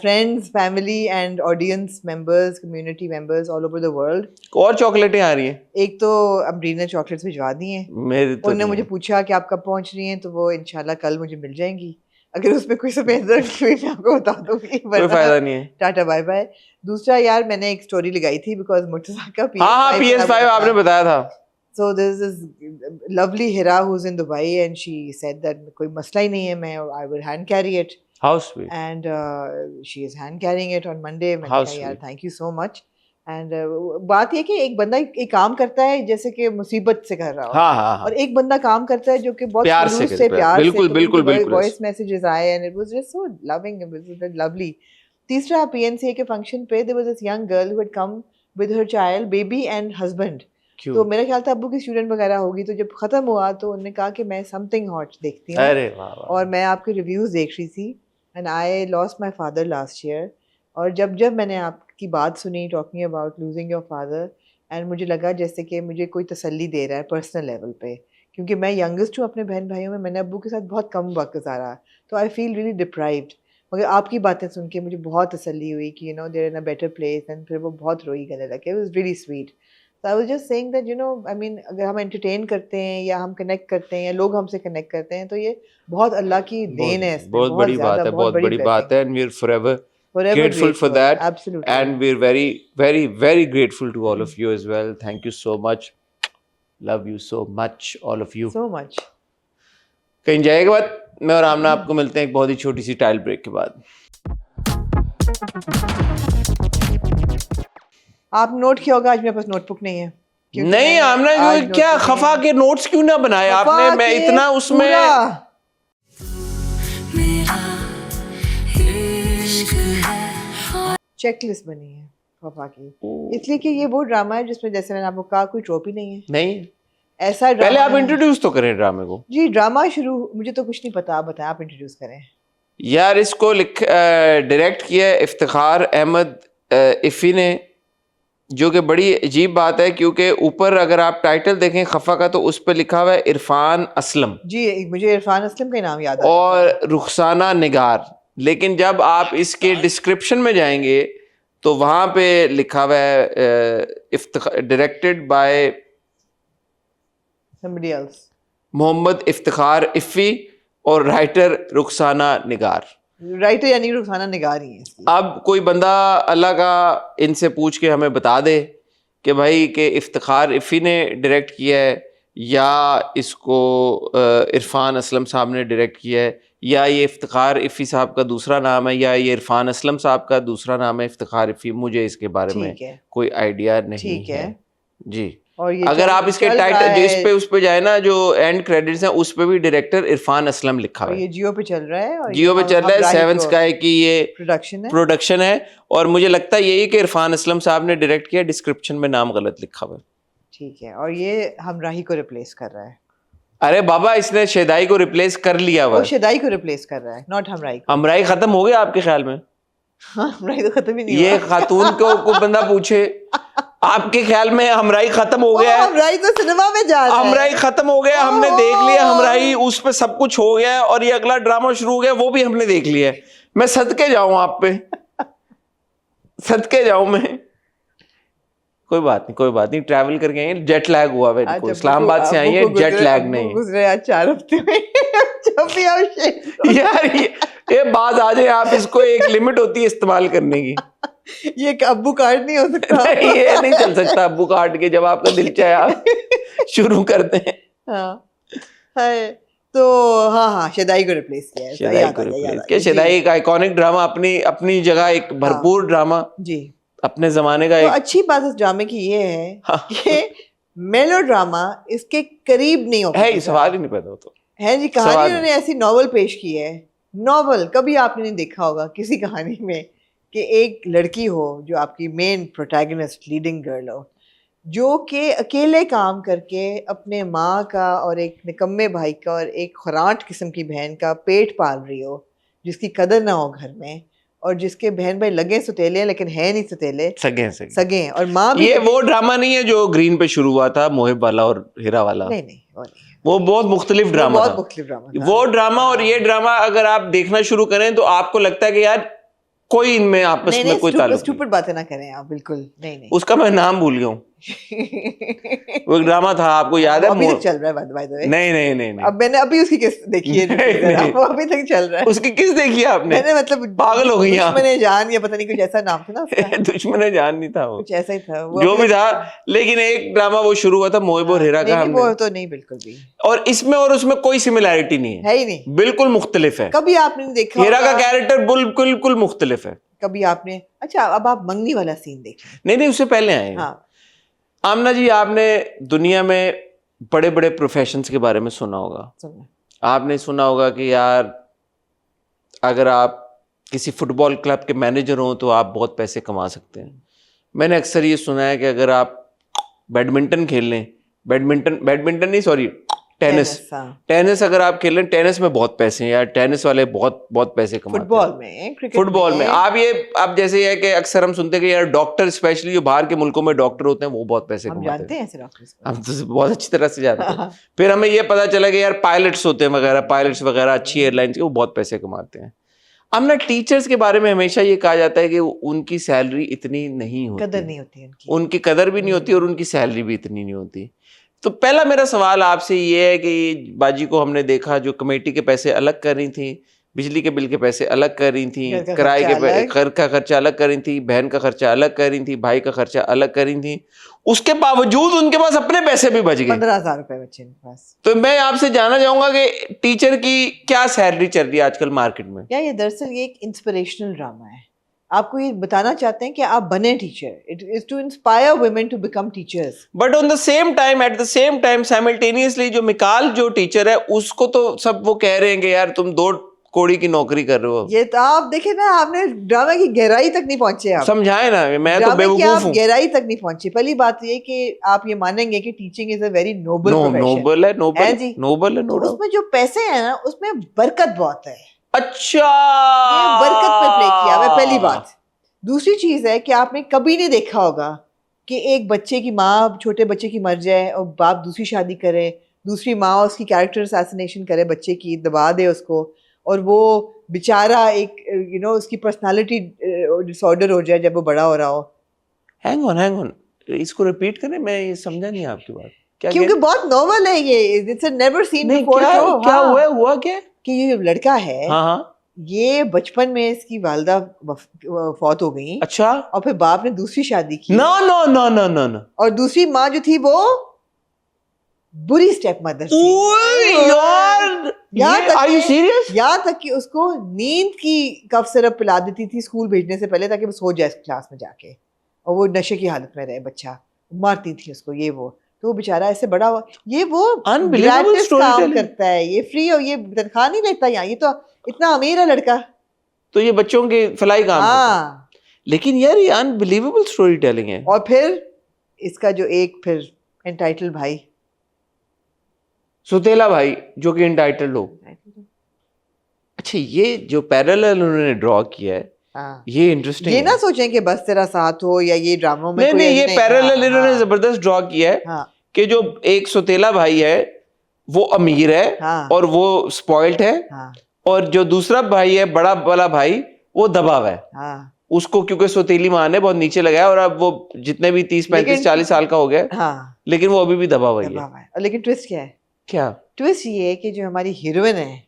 Friends, family and audience members, community members all over the world. और चॉकलेटें आ रही हैं? एक तो अमरीन ने चॉकलेट्स भिजवा दी हैं। मेरे तो उन्होंने मुझे पूछा कि आप कब पहुंच रही हैं, तो वो इंशाल्लाह कल मुझे मिल जाएंगी। अगर उसमें कोई सफेद रंग की हुई मैं आपको बता दूंगी, कोई फायदा नहीं है। Tata bye bye. दूसरा यार मैंने एक स्टोरी लगाई थी बिकॉज मुर्तजा का हाँ PS5 आपने बताया था। So there's this lovely Hira who's in Dubai and she said that कोई मसला ही नहीं है, मैं I will hand carry it. How sweet. And she is hand carrying it on Monday. मैंने How कहा यार sweet. thank you so much. And बात ये कि एक बंदा एक काम करता है जैसे कि मुसीबत से कर रहा हो, हाँ और एक बंदा काम करता है जो कि बहुत प्यार खुलूस से से करता है। प्यार बिल्कुल, से, बिल्कुल, बिल्कुल। वॉइस मैसेजेस आए and it was just so loving, it was lovely. तीसरा PNCA के फंक्शन पे there was this young girl who had come with her child, baby and husband. क्यों? तो मेरा ख्याल था अब्बू की स्टूडेंट वगैरह होगी, तो जब खत्म हुआ तो उन्होंने कहा कि मैं समथिंग हॉट देखती हूँ। अरे वाह वाह। और मैं आपके रिव्यूज देख रही थी and I lost my father last year. और जब मैंने आपकी बात सुनी talking about losing your father, and मुझे लगा जैसे कि मुझे कोई तसल्ली दे रहा है पर्सनल लेवल पे, क्योंकि मैं यंगेस्ट हूँ अपने बहन भाइयों में, मैंने अब्बू के साथ बहुत कम वक्त गुजारा, तो आई फील रियली डिप्राइव्ड। मगर आपकी बातें सुन के मुझे बहुत तसल्ली हुई कि you know they're in a better place, and फिर वो बहुत रोई गले लगे। It was really sweet. So I was just saying that I mean अगर हम entertain करते हैं या हम connect करते हैं या लोग हमसे connect करते हैं तो ये बहुत अल्लाह की देन है इसमें, बहुत बड़ी बात है, बहुत बड़ी बात है, and we're forever grateful for that. Absolutely. And we're very, very, very grateful to all of you as well. Thank you so much. Love you so much, all of you. So much. कहीं जाएगा बाद मैं और आमना आपको मिलते हैं एक बहुत ही छोटी सी टाइल ब्रेक के बाद. आप नोट किया होगा आज मेरे पास नोटबुक नहीं है. क्योंकि नहीं मैंने आमना आज ये क्या notebook खफा नहीं के नोट्स क्यों ना बनाए है. आपने? मैं खफा इतना के उसमें पूरा चेकलिस्ट बनी है खफा की, इसलिए कि ये वो ड्रामा है जिसमें जैसे मैंने आपको कहा कोई ट्रोपी नहीं है. नहीं. ऐसा पहले ड्रामा आप है. इंट्रोड्यूस तो करें ड्रामे को. जी ड्रामा शुरू, मुझे तो कुछ नहीं पता, आप बताएं, आप इंट्रोड्यूस करें. यार इसको डायरेक्ट किया है इफ्तिखार अहमद इफ़ी ने, जो कि बड़ी अजीब बात है क्योंकि ऊपर अगर आप टाइटल देखें खफा का तो उस पर लिखा हुआ है इरफान असलम. जी मुझे इरफान असलम का नाम याद आ और रुखसाना निगार, लेकिन जब आप इसके डिस्क्रिप्शन में जाएंगे तो वहाँ पे लिखा हुआ है directed by somebody else. Mohammad Iftikhar Iffi और राइटर रुखसाना निगार. राइटर यानी रुखसाना निगार ही है इसकी. अब कोई बंदा अल्लाह का इनसे पूछ के हमें बता दे कि भाई कि इफ्तिखार इफ़ी ने डायरेक्ट किया है या इसको इरफान असलम साहब ने डायरेक्ट किया है, या ये इफ्तिखार इफ़ी साहब का दूसरा नाम है, या ये इरफान असलम साहब का दूसरा नाम है इफ्तिखार इफ़ी. मुझे इसके बारे में ठीक है, कोई आइडिया नहीं ठीक है. जी. और ये अगर आप इसके चल रहा टाइटल जिस है, पे उस पे जाए ना जो एंड क्रेडिट्स हैं उस पे भी डायरेक्टर इरफान असलम लिखा और हुआ ये है. जियो पे चल रहा है, और जियो पे चल रहा है. सेवन स्काई की ये प्रोडक्शन है. प्रोडक्शन है और मुझे लगता है यही कि इरफान असलम साहब ने डायरेक्ट किया. डिस्क्रिप्शन में नाम गलत लिखा हुआ है. ठीक है, और ये हमराही को रिप्लेस कर रहा है. अरे बाबा इसने शेदाई को रिप्लेस कर लिया हुआ वो है. शदाई को रिप्लेस कर रहा है, नॉट हमराही को. हमराई खत्म हो गया आपके ख्याल में? हाँ, हमराही तो खत्म ही नहीं ये हुआ. खातून को बंदा पूछे आपके ख्याल में हमराई खत्म हो गया है? हमराही तो सिनेमा में जा रहा है. हमराई खत्म हो गया, हमने देख लिया हमराई, उस पे सब कुछ हो गया है और ये अगला ड्रामा शुरू हो गया वो भी हमने देख लिया है. मैं सदके जाऊं आप पे, सदके जाऊं मैं. कोई बात नहीं, ट्रैवल करके आई हैं, जेट लैग हुआ है इनको, इस्लामाबाद से आई है, जेट लैग नहीं. गुजरे आज 4 हफ्ते में. जब भी आप यार ये बात आ जाए आप इसको, एक लिमिट होती है इस्तेमाल करने की. ये एक अब्बू कार्ड नहीं हो सकता. नहीं, ये नहीं चल सकता अब्बू कार्ड के. जब आपका दिल चाहे आप शुरू करते हैं. हाँ है तो हाँ शदाई को रिप्लेस किया है. शेदाई को रिप्लेस किया. शेदाई एक आइकॉनिक ड्रामा, अपनी जगह एक भरपूर ड्रामा, जी अपने जमाने का तो एक. अच्छी बात इस ड्रामे की ये है हाँ. कि मेलो ड्रामा इसके करीब नहीं हो है ही, सकता. सवाल ही नहीं पैदा होता. है जी. सवाल कहानी है. उन्होंने ऐसी नॉवल पेश की है. नॉवल कभी आपने नहीं देखा होगा किसी कहानी में कि एक लड़की हो जो आपकी मेन प्रोटैगनिस्ट लीडिंग गर्ल हो, जो कि अकेले काम करके अपने माँ का और एक निकम्मे भाई का और एक खुराट किस्म की बहन का पेट पाल रही हो, जिसकी कदर ना हो घर में, और जिसके बहन भाई लगे सुतेले हैं लेकिन है नहीं सुतेले, सगे हैं, और माँ भी. ये वो ड्रामा नहीं है जो ग्रीन पे शुरू हुआ था, मोहिब वाला और हीरा वाला. नहीं वो नहीं है. वो बहुत मुख्तलिफ ड्रामा बहुत था. मुख्तलिफ ड्रामा था. वो ड्रामा और ये ड्रामा अगर आप देखना शुरू करें तो आपको लगता है कि यार कोई इनमें आपस में कोई ताल्लुक नहीं. स्टूपिड बातें ना करें आप, बिल्कुल नहीं. उसका मैं नाम भूल गया हूँ. वो एक ड्रामा था, आपको याद है? अभी तक चल रहा है बाय द वे. नहीं. अब मैंने अभी उसकी किस्त देखी है. नहीं. वो अभी तक चल रहा है. उसकी किस्त देखी है आपने? मैंने मतलब पागल हो गई आप. दुश्मने जान या पता नहीं कुछ ऐसा नाम था ना उसका. दुश्मने जान नहीं था वो, कुछ ऐसा ही था वो, जो भी था. लेकिन एक ड्रामा वो शुरू हुआ था मोहिब और हीरा का. वो तो नहीं बिल्कुल भी. और इसमें और उसमें कोई सिमिलैरिटी नहीं है ही नहीं, बिल्कुल मुख्तलिफ है. कभी आपने नहीं देखा हीरा का कैरेक्टर बिल्कुल मुख्तलिफ है. कभी आपने. अच्छा अब आप मंगनी वाला सीन देखें. नहीं उससे पहले आए. हाँ आमना जी, आपने दुनिया में बड़े बड़े प्रोफेशंस के बारे में सुना होगा. आपने सुना होगा कि यार अगर आप किसी फुटबॉल क्लब के मैनेजर हो तो आप बहुत पैसे कमा सकते हैं. मैंने अक्सर ये सुना है कि अगर आप बैडमिंटन खेल लें, बैडमिंटन नहीं सॉरी टेनिस अगर आप खेलें, टेनिस में बहुत पैसे हैं यार. टेनिस वाले बहुत पैसे कमाते हैं. फुटबॉल में आप जैसे ये है कि अक्सर हम सुनते हैं कि यार डॉक्टर, स्पेशली जो बाहर के मुल्कों में डॉक्टर होते हैं, वो बहुत पैसे कमाते हैं. हम तो बहुत अच्छी तरह से जानते हैं. फिर हमें ये पता चला कि यार पायलट्स होते हैं वगैरह, पायलट्स वगैरह अच्छी एयरलाइंस के, वो बहुत पैसे कमाते हैं. अब ना टीचर्स के बारे में हमेशा ये कहा जाता है कि उनकी सैलरी इतनी नहीं होती, कदर नहीं होती उनकी, उनकी कदर भी नहीं होती और उनकी सैलरी भी इतनी नहीं होती। तो पहला मेरा सवाल आपसे ये है कि बाजी को हमने देखा जो कमेटी के पैसे अलग कर रही थी, बिजली के बिल के पैसे अलग कर रही थी, किराए के घर का खर्चा अलग कर रही थी, बहन का खर्चा अलग कर रही थी, भाई का खर्चा अलग कर रही थी, उसके बावजूद उनके पास अपने पैसे भी बच गए, 15,000 रुपए बचे इनके पास। तो मैं आपसे जानना चाहूंगा कि टीचर की क्या सैलरी चल रही है आजकल मार्केट में? क्या ये दरअसल ये एक इंस्पिरेशनल ड्रामा है, आपको ये बताना चाहते हैं कि आप बने teacher, it is to inspire women to become teachers. But on the same time, at the same time, simultaneously जो मिकाल जो टीचर है उसको तो सब वो कह रहे हैं कि यार तुम 2 कौड़ी की नौकरी कर रहे हो। ये तो आप देखे ना, आपने ड्रामा की गहराई तक नहीं पहुंचे, आप समझाए ना, मैं तो बेवकूफ हूँ। गहराई तक नहीं पहुंचे। पहली बात ये कि आप ये मानेंगे कि teaching is a very noble profession. Noble है, नोबल है जी, नोबल है, नो डाउट। उसमें जो पैसे हैं ना उसमें बरकत बहुत है। अच्छा, ये बरकत पे प्ले किया है, पहली बात। दूसरी चीज है कि आपने कभी नहीं देखा होगा कि एक बच्चे की माँ छोटे बच्चे की मर जाए और बाप दूसरी शादी करे, दूसरी माँ उसकी कैरेक्टर असैसिनेशन करे, बच्चे की दबा दे उसको, और वो बेचारा एक उसकी पर्सनालिटी डिसऑर्डर हो जाए जब वो बड़ा हो रहा हो। हैंग ऑन, इसको रिपीट करें, मैं ये समझा नहीं आपकी बात। क्या क्योंकि बहुत नॉवल है ये, it's a never seen before show. क्या हुआ क्या कि ये लड़का है, हाँ, ये बचपन में इसकी वालिदा फौत हो गई। अच्छा, और फिर बाप ने दूसरी शादी की। नो। और दूसरी माँ जो थी वो बुरी स्टेप मदर थी। यार, यहाँ तक कि उसको नींद की कफ सिरप पिला देती थी स्कूल भेजने से पहले, ताकि वो सो जाए क्लास में जाके, और वो नशे की हालत में रहे बच्चा। मारती थी उसको, ये वो। तो वो बेचारा ऐसे बड़ा हुआ। ये वो ग्रेटिस काम करता है, ये फ्री, और ये तनख्वाह नहीं लेता यहाँ, ये तो इतना अमीर है लड़का। तो ये बच्चों के फलाई काम करता है। लेकिन यार ये अनबिलीवेबल स्टोरी टेलिंग है। और फिर इसका जो एक फिर एंटाइटल भाई, सुतेला भाई, जो कि एंटाइटल्ड हो। अच्छा, ये जो पैरेलल उन्होंने ड्रॉ किया है, ये इंटरेस्टिंग ये ना सोचें कि बस तेरा साथ हो या ये ड्रामों में नहीं, ये पैरेलल इन्होंने जबरदस्त ड्रॉ किया है कि जो एक सुतेला भाई है वो अमीर है और वो स्पॉइल्ड है, और जो दूसरा भाई है बड़ा वाला भाई वो दबा हुआ है। उसको क्योंकि सौतेली माँ ने बहुत नीचे लगाया, और अब वो जितने भी 30, 35, 40 साल का हो गया, लेकिन वो अभी भी दबा हुआ है। लेकिन ट्विस्ट क्या है? क्या ट्विस्ट ये है कि जो हमारी हीरोइन है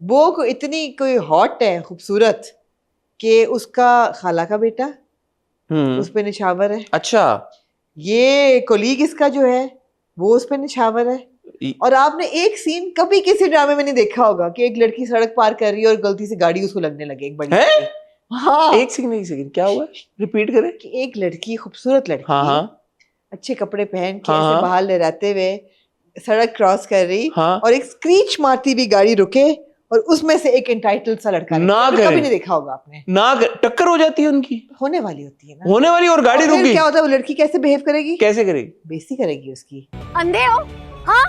वो इतनी कोई हॉट है, खूबसूरत, कि उसका खाला का बेटा उस पे निछावर है। अच्छा, ये कोलीग इसका जो है वो उस पे निछावर है। और आपने एक सीन कभी किसी ड्रामे में नहीं देखा होगा कि एक लड़की सड़क पार कर रही है और गलती से गाड़ी उसको लगने लगे, एक बड़ी है? हाँ, एक सेकंड, क्या हुआ, रिपीट करें। कि एक लड़की, खूबसूरत लड़की, अच्छे कपड़े पहन के ऐसे बाहर ले रहते हुए सड़क क्रॉस कर रही, और एक स्क्रीच मारती हुई गाड़ी रुके और उसमें से एक एंटाइटल्ड सा लड़का कभी नहीं देखा होगा आपने, टक्कर हो जाती है उनकी, होने वाली होती है ना, होने वाली, और गाड़ी रुक गई। क्या होता है, वो लड़की कैसे बिहेव करेगी? कैसे करेगी? बेइज्जती करेगी उसकी। अंधे हो? हाँ,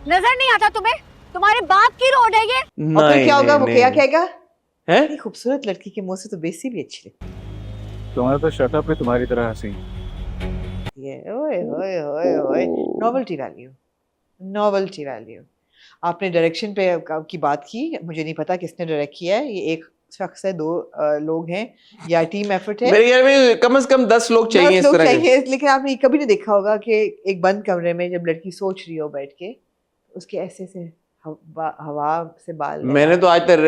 नजर नहीं आता तुम्हें? तुम्हारे बाप की रोड है ये। और फिर क्या होगा, वो क्या कहेगा, है खूबसूरत लड़की के मुंह से तो बेइज्जती भी अच्छी लगती। तुम्हारा तो शटअप है, तुम्हारी तरह हंसी। ये ओए ओए ओए ओए, नोवेल्टी वैल्यू। आपने डायरेक्शन पे की बात की, मुझे नहीं पता किसने डायरेक्ट किया है, ये एक शख्स है, 2 लोग हैं, या टीम एफर्ट है। मेरे ख्याल में कम से कम 10 लोग चाहिए इस तरह के। लेकिन आपने कभी नहीं देखा होगा कि एक बंद कमरे में जब लड़की सोच रही हो बैठ के, उसके ऐसे से हवा से बाल। मैंने तो आज तक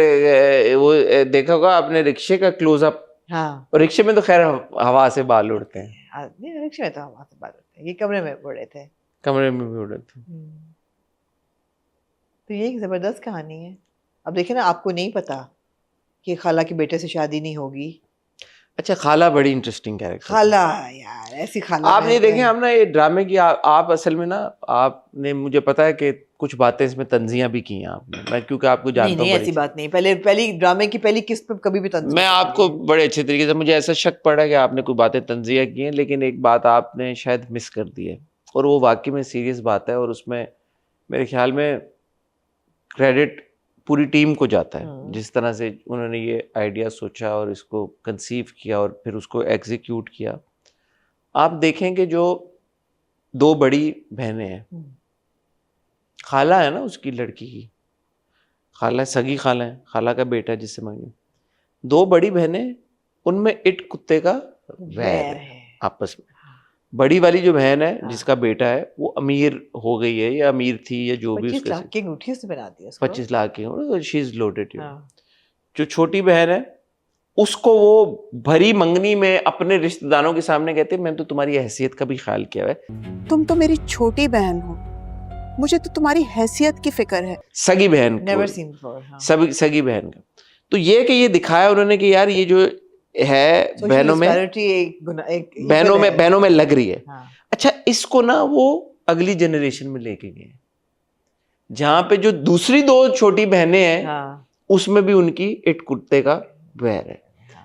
वो देखा होगा आपने, रिक्शे का क्लोजअप। हाँ, और रिक्शे में तो खैर हवा से बाल उड़ते हैं। नहीं, रिक्शे में तो हवा से बाल उड़ते हैं, ये कमरे में उड़े थे। कमरे में भी उड़े थे। तो ये एक जबरदस्त कहानी है। अब देखे ना, आपको नहीं पता कि खाला के बेटे से शादी नहीं होगी। अच्छा, खाला बड़ी इंटरेस्टिंग कैरेक्टर। खाला यार, ऐसी खाला आप नहीं देखें हम ना ये ड्रामे की, आप असल में ना, आपने, मुझे पता है कि कुछ बातें इसमें तंजियां भी की हैं आपने, मैं क्योंकि आपको जानता हूँ। ऐसी बात नहीं, पहली ड्रामे की पहली किस्त पे कभी भी तंजिया, मैं आपको बड़े अच्छे तरीके से, मुझे ऐसा शक पड़ा कि आपने कोई बातें तंजिया की हैं, लेकिन एक बात आपने शायद मिस कर दी है, और वो वाकई में सीरियस बात है, और उसमें मेरे ख्याल में क्रेडिट पूरी टीम को जाता है, जिस तरह से उन्होंने ये आइडिया सोचा और इसको कंसीव किया और फिर उसको एग्जीक्यूट किया। आप देखें कि जो 2 बड़ी बहनें हैं, खाला है ना उसकी लड़की की, खाला सगी खाला है, खाला का बेटा जिससे मांगे, दो बड़ी बहनें, उनमें इट कुत्ते का वैर है आपस में। बड़ी वाली जो बहन है हाँ। जिसका बेटा है वो अमीर हो गई है या अमीर थी या जो भी 25 उसका लाख की अंगूठी उसने बना दी उसको। 25 लाख की, शी इज लोडेड। हाँ। जो छोटी बहन है उसको वो भरी मंगनी में अपने रिश्तेदारों के सामने कहते मैं तो तुम्हारी हैसियत का भी ख्याल किया है। तुम तो मेरी छोटी बहन हो, मुझे तो तुम्हारी हैसियत की फिक्र है। सगी बहन नेवर को, सीन बिफोर। सगी बहन का। तो ये दिखाया उन्होंने कि यार ये जो है बहनों में लग रही है। हाँ। अच्छा, इसको ना वो अगली जनरेशन में लेके गए, जहां पे जो दूसरी दो छोटी बहनें हैं हाँ। उसमें भी उनकी इट कुत्ते का वैर है।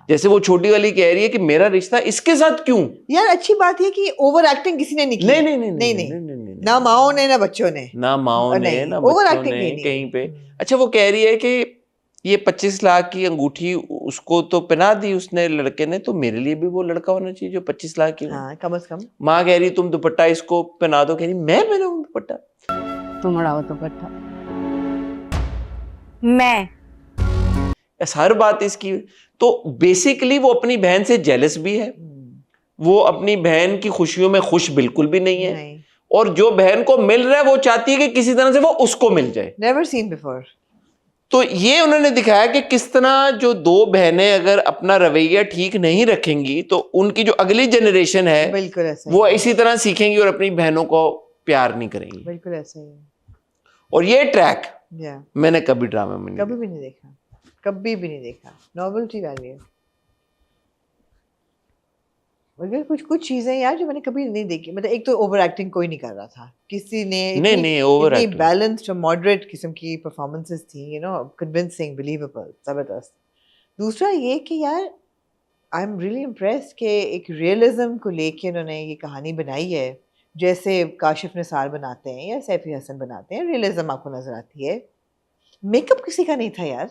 जैसे वो छोटी वाली कह रही है कि मेरा रिश्ता इसके साथ क्यों। यार अच्छी बात है कि ओवर एक्टिंग किसी ने नहीं की। नहीं, ना माओ ने ना बच्चों ने, ना माओ ने ना बच्चों ने कहीं पे। अच्छा, वो कह रही है कि ये 25 लाख की अंगूठी उसको तो पहना दी उसने लड़के ने, तो मेरे लिए भी वो लड़का होना चाहिए जो 25 लाख की। हाँ, कम से कम। माँ कह रही तुम दुपट्टा इसको पहना दो, कह रही मैं पहनाऊं दुपट्टा। तुम उड़ाओ दुपट्टा, मैं हर बात इसकी। तो बेसिकली वो अपनी बहन से जेलस भी है, वो अपनी बहन की खुशियों में खुश बिल्कुल भी नहीं है, और जो बहन को मिल रहा है वो चाहती है कि किसी तरह से वो उसको मिल जाए। Never seen before. तो ये उन्होंने दिखाया कि किस तरह जो दो बहनें अगर अपना रवैया ठीक नहीं रखेंगी तो उनकी जो अगली जनरेशन है बिल्कुल ऐसा वो इसी तरह सीखेंगी और अपनी बहनों को प्यार नहीं करेंगी। बिल्कुल ऐसा ही है। और ये ट्रैक मैंने कभी ड्रामा में कभी भी नहीं देखा, कभी भी नहीं देखा। नॉवेल्टी वाली है। मगर कुछ चीजें यार जो मैंने कभी नहीं देखी, मतलब एक तो ओवर एक्टिंग कोई नहीं कर रहा था किसी ने, नहीं ओवर एक्टिंग, बैलेंस्ड और मॉडरेट किस्म की परफॉर्मेंसेस थी, यू नो, कन्विंसिंग, बिलीवेबल, जबरदस्त। दूसरा ये कि यार आई एम रियली इम्प्रेस्ड कि एक रियलिज्म को लेके उन्होंने ये कहानी बनाई है, जैसे काशिफ निसार बनाते हैं या सैफी हसन बनाते हैं, रियलिज्म आपको नजर आती है। मेकअप किसी का नहीं था यार।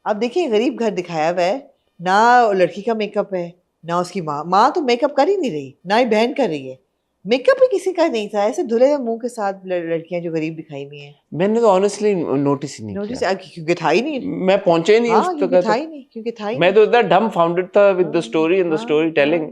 आप देखिए, गरीब घर दिखाया हुआ है, ना लड़की का मेकअप है ना उसकी माँ तो मेकअप कर ही नहीं रही, ना ही बहन कर रही है। मेकअप ही किसी का नहीं था, ऐसे धुले हुए मुंह के साथ लड़कियां जो गरीब दिखाई हुई हैं। मैंने तो ऑनेस्टली नोटिस ही नहीं किया, क्योंकि था ही नहीं, मैं पहुंचे ही नहीं उस तक, था ही नहीं, क्योंकि था ही मैं तो इतना डम्बफाउंडेड था with the story and the story telling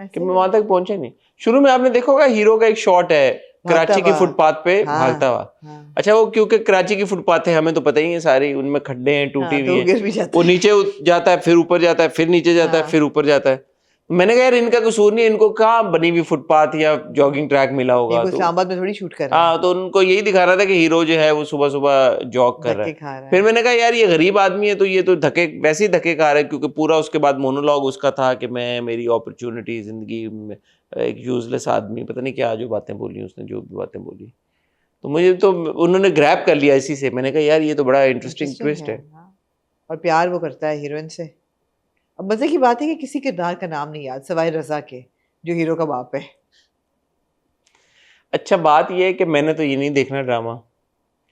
कि मैं वहां तक पहुंचा नहीं। शुरू में आपने देखा होगा हीरो का एक शॉट है कराची की फुटपाथ पे भागता हुआ। अच्छा, वो क्योंकि कराची की फुटपाथ है हमें तो पता ही है सारी, उनमें खड्डे हैं, टूटी हुई है, वो नीचे जाता है फिर ऊपर जाता है, फिर नीचे जाता है, फिर ऊपर जाता है। मैंने कहा यार इनका कसूर नहीं, इनको कहाँ बनी हुई फुटपाथ या जॉगिंग ट्रैक मिला होगा, तो इस्लामाबाद में थोड़ी शूट कर रहा है। हाँ, तो उनको यही दिखा रहा था कि हीरो जो है वो सुबह सुबह जॉग कर रहा है। फिर मैंने कहा यार ये गरीब आदमी है तो ये तो वैसे ही धक्के खा रहा है, क्योंकि पूरा उसके बाद मोनोलॉग उसका था कि मैं, मेरी अपॉर्चुनिटी जिंदगी में, एक यूजलेस आदमी, पता नहीं क्या जो बातें बोली उसने, जो भी बातें बोली, तो मुझे तो उन्होंने ग्रैब कर लिया इसी से। मैंने कहा यार ये तो बड़ा इंटरेस्टिंग ट्विस्ट है। और प्यार वो करता है हीरोइन से। अब मजे की बात है कि किसी किरदार का नाम नहीं याद सवाए रजा के, जो हीरो का बाप है। अच्छा, बात ये है कि मैंने तो ये नहीं देखना ड्रामा,